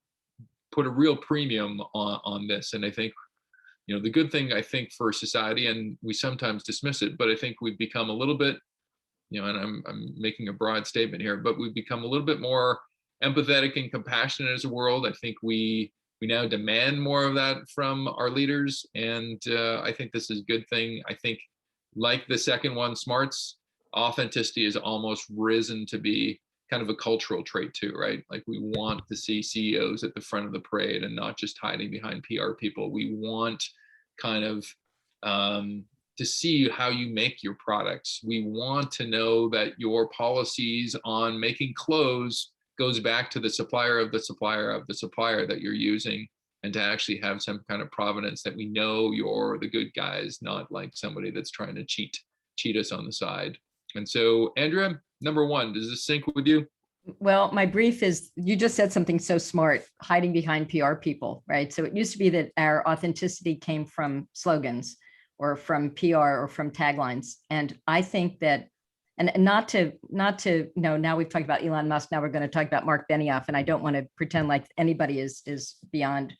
put a real premium on this. And I think, the good thing, I think, for society, and we sometimes dismiss it, but I think we've become a little bit, and I'm making a broad statement here, but we've become a little bit more empathetic and compassionate as a world. I think we now demand more of that from our leaders, and I think this is a good thing. I think, like the second one, smarts, authenticity has almost risen to be kind of a cultural trait too, right? Like we want to see CEOs at the front of the parade and not just hiding behind PR people. We want kind of to see how you make your products. We want to know that your policies on making clothes goes back to the supplier of the supplier of the supplier that you're using, and to actually have some kind of provenance that we know you're the good guys, not like somebody that's trying to cheat us on the side. And so, Andrea, number 1, does this sync with you? Well, my brief is, you just said something so smart, hiding behind PR people, right? So it used to be that our authenticity came from slogans or from PR or from taglines. And I think that, and not to, now we've talked about Elon Musk, now we're going to talk about Mark Benioff, and I don't want to pretend like anybody is beyond,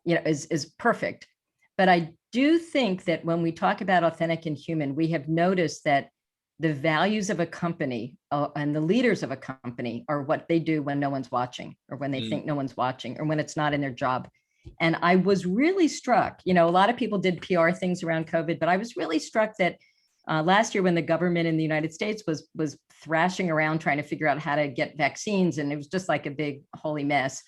is perfect. But I do think that when we talk about authentic and human, we have noticed that the values of a company and the leaders of a company are what they do when no one's watching, or when they think no one's watching, or when it's not in their job. And I was really struck, a lot of people did PR things around COVID, but I was really struck that last year when the government in the United States was thrashing around trying to figure out how to get vaccines, and it was just like a big holy mess.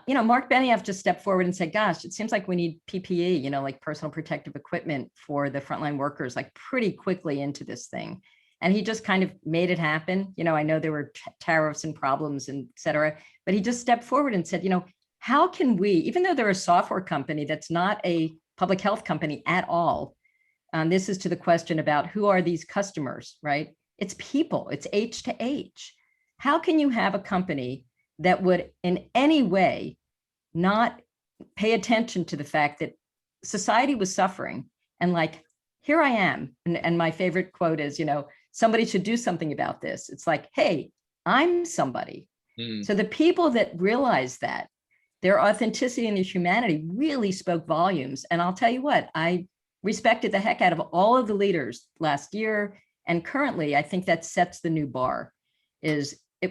Mark Benioff just stepped forward and said, gosh, it seems like we need PPE, like personal protective equipment for the frontline workers, like pretty quickly into this thing. And he just kind of made it happen. I know there were tariffs and problems and et cetera, but he just stepped forward and said, how can we, even though they're a software company that's not a public health company at all, this is to the question about who are these customers, right? It's people, it's H to H. How can you have a company that would in any way not pay attention to the fact that society was suffering, and like, here I am. And my favorite quote is, somebody should do something about this. It's like, hey, I'm somebody. So the people that realized that, their authenticity and their humanity really spoke volumes. And I'll tell you what, I respected the heck out of all of the leaders last year. And currently, I think that sets the new bar.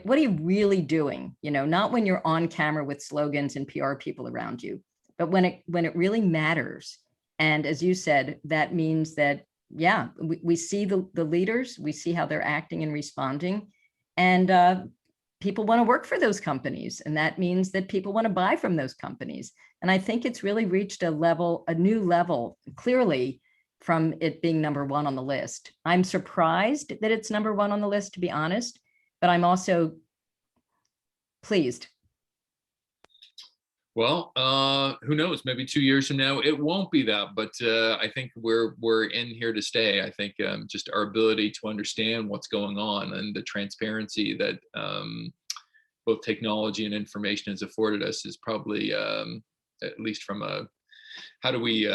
What are you really doing? Not when you're on camera with slogans and PR people around you, but when it really matters. And as you said, that means that, yeah, we see the leaders, we see how they're acting and responding, and people want to work for those companies. And that means that people want to buy from those companies. And I think it's really reached a new level, clearly, from it being number 1 on the list. I'm surprised that it's number 1 on the list, to be honest, but I'm also pleased. Well, who knows? Maybe 2 years from now, it won't be that. But I think we're in here to stay. I think just our ability to understand what's going on and the transparency that both technology and information has afforded us is probably, at least from how do we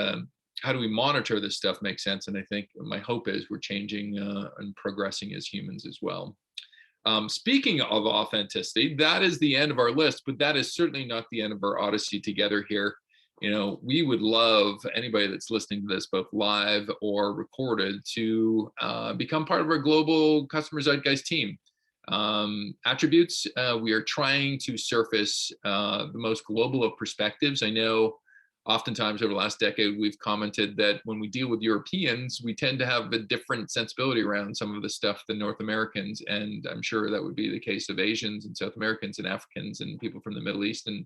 monitor this stuff, makes sense. And I think my hope is we're changing and progressing as humans as well. Speaking of authenticity, that is the end of our list, but that is certainly not the end of our odyssey together here. We would love anybody that's listening to this, both live or recorded, to become part of our global Customer Zeitgeist team. Attributes, we are trying to surface the most global of perspectives. I know oftentimes over the last decade, we've commented that when we deal with Europeans, we tend to have a different sensibility around some of the stuff than North Americans. And I'm sure that would be the case of Asians and South Americans and Africans and people from the Middle East and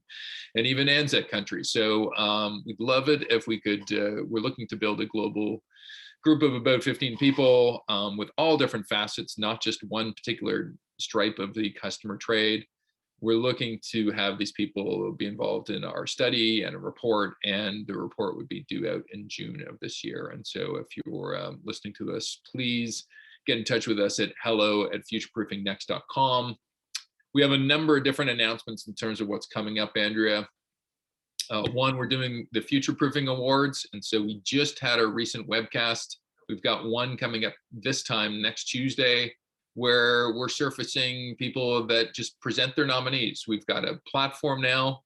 even ANZAC countries. So we'd love it if we could, we're looking to build a global group of about 15 people with all different facets, not just one particular stripe of the customer trade. We're looking to have these people be involved in our study and a report, and the report would be due out in June of this year. And so if you're listening to us, please get in touch with us at hello@futureproofingnext.com. We have a number of different announcements in terms of what's coming up, Andrea. One, we're doing the Future Proofing Awards. And so we just had a recent webcast. We've got one coming up this time next Tuesday, where we're surfacing people that just present their nominees. We've got a platform now,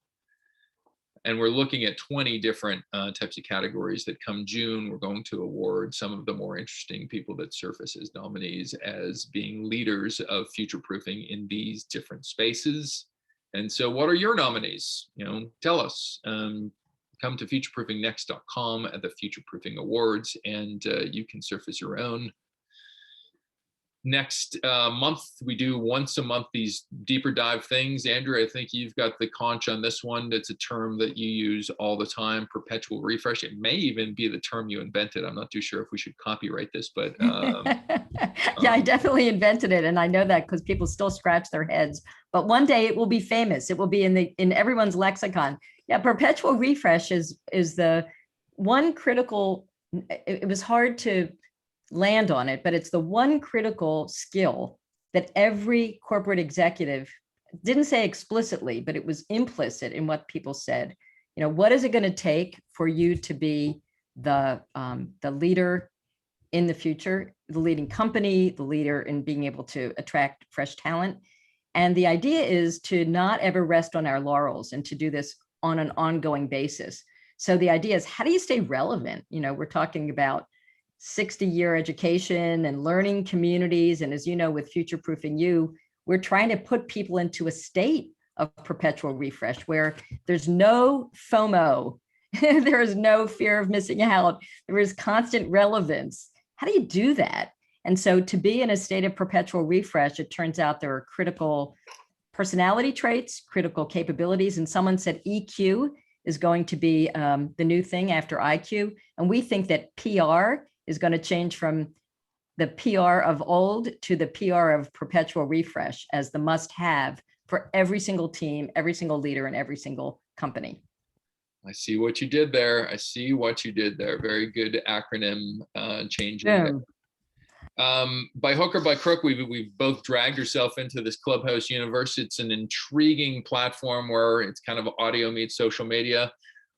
and we're looking at 20 different types of categories that come June. We're going to award some of the more interesting people that surface as nominees as being leaders of future proofing in these different spaces. And so what are your nominees? Tell us. Come to futureproofingnext.com at the Future Proofing Awards, and you can surface your own. Next month, we do once a month these deeper dive things. Andrew, I think you've got the conch on this one. That's a term that you use all the time, perpetual refresh. It may even be the term you invented. I'm not too sure if we should copyright this, but yeah, I definitely invented it, and I know that because people still scratch their heads. But one day it will be famous. It will be in everyone's lexicon. Yeah, perpetual refresh is the one critical. It was hard to land on it, but it's the one critical skill that every corporate executive didn't say explicitly, but it was implicit in what people said. What is it going to take for you to be the leader in the future, the leading company, the leader in being able to attract fresh talent? And the idea is to not ever rest on our laurels and to do this on an ongoing basis. So the idea is, how do you stay relevant? We're talking about 60-year education and learning communities. And as you know, with Future Proofing You, we're trying to put people into a state of perpetual refresh where there's no FOMO, there is no fear of missing out, there is constant relevance. How do you do that? And so to be in a state of perpetual refresh, it turns out there are critical personality traits, critical capabilities. And someone said EQ is going to be the new thing after IQ. And we think that PR is going to change from the PR of old to the PR of perpetual refresh as the must-have for every single team, every single leader, and every single company. I see what you did there. Very good acronym change. Yeah. By hook or by crook, we've both dragged yourself into this Clubhouse universe. It's an intriguing platform where it's kind of audio meets social media.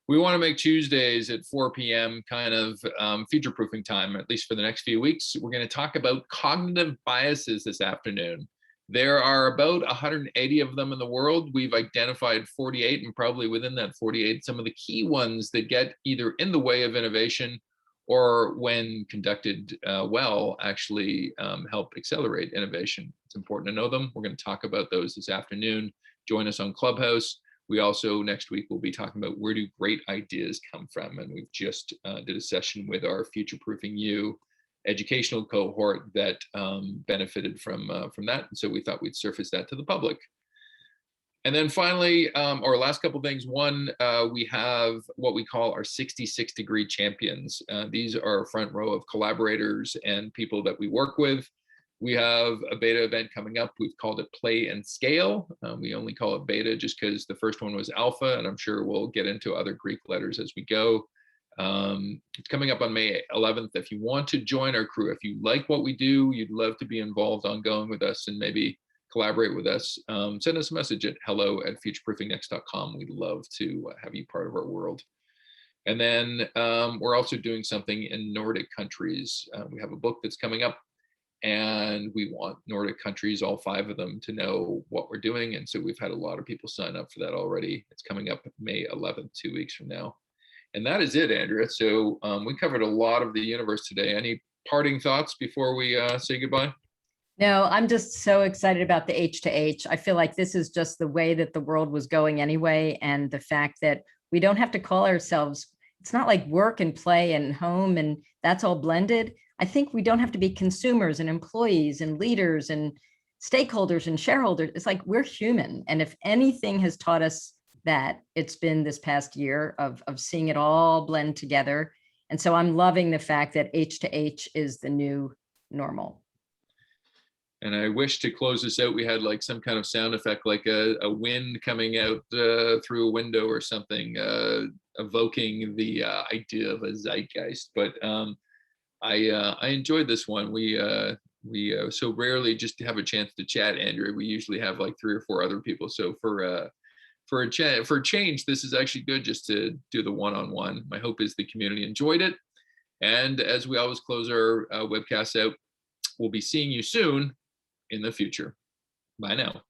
We want to make Tuesdays at 4 p.m. kind of future proofing time, at least for the next few weeks. We're going to talk about cognitive biases this afternoon. There are about 180 of them in the world. We've identified 48, and probably within that 48, some of the key ones that get either in the way of innovation or, when conducted well, actually help accelerate innovation. It's important to know them. We're going to talk about those this afternoon. Join us on Clubhouse. We also, next week, will be talking about where do great ideas come from. And we've just did a session with our Future Proofing You educational cohort that benefited from that. And so we thought we'd surface that to the public. And then finally, our last couple of things. One, we have what we call our 66-degree champions. These are a front row of collaborators and people that we work with. We have a beta event coming up. We've called it Play and Scale. We only call it beta just because the first one was alpha, and I'm sure we'll get into other Greek letters as we go. It's coming up on May 11th. If you want to join our crew, if you like what we do, you'd love to be involved ongoing with us and maybe collaborate with us, send us a message at hello@futureproofingnext.com. We'd love to have you part of our world. And then we're also doing something in Nordic countries. We have a book that's coming up, and we want Nordic countries, all 5 of them, to know what we're doing. And so we've had a lot of people sign up for that already. It's coming up May 11th, 2 weeks from now. And that is it, Andrea. So we covered a lot of the universe today. Any parting thoughts before we say goodbye? No, I'm just so excited about the H to H. I feel like this is just the way that the world was going anyway. And the fact that We don't have to call ourselves, it's not like work and play and home and that's all blended. I think we don't have to be consumers and employees and leaders and stakeholders and shareholders. It's like we're human. And if anything has taught us that, it's been this past year of seeing it all blend together. And so I'm loving the fact that H to H is the new normal. And I wish to close this out, we had like some kind of sound effect, like a wind coming out through a window or something, evoking the idea of a zeitgeist. But I enjoyed this one. We so rarely just have a chance to chat, Andrea. We usually have like 3 or 4 other people. So for a change, this is actually good just to do the one-on-one. My hope is the community enjoyed it. And as we always close our webcasts out, we'll be seeing you soon in the future. Bye now.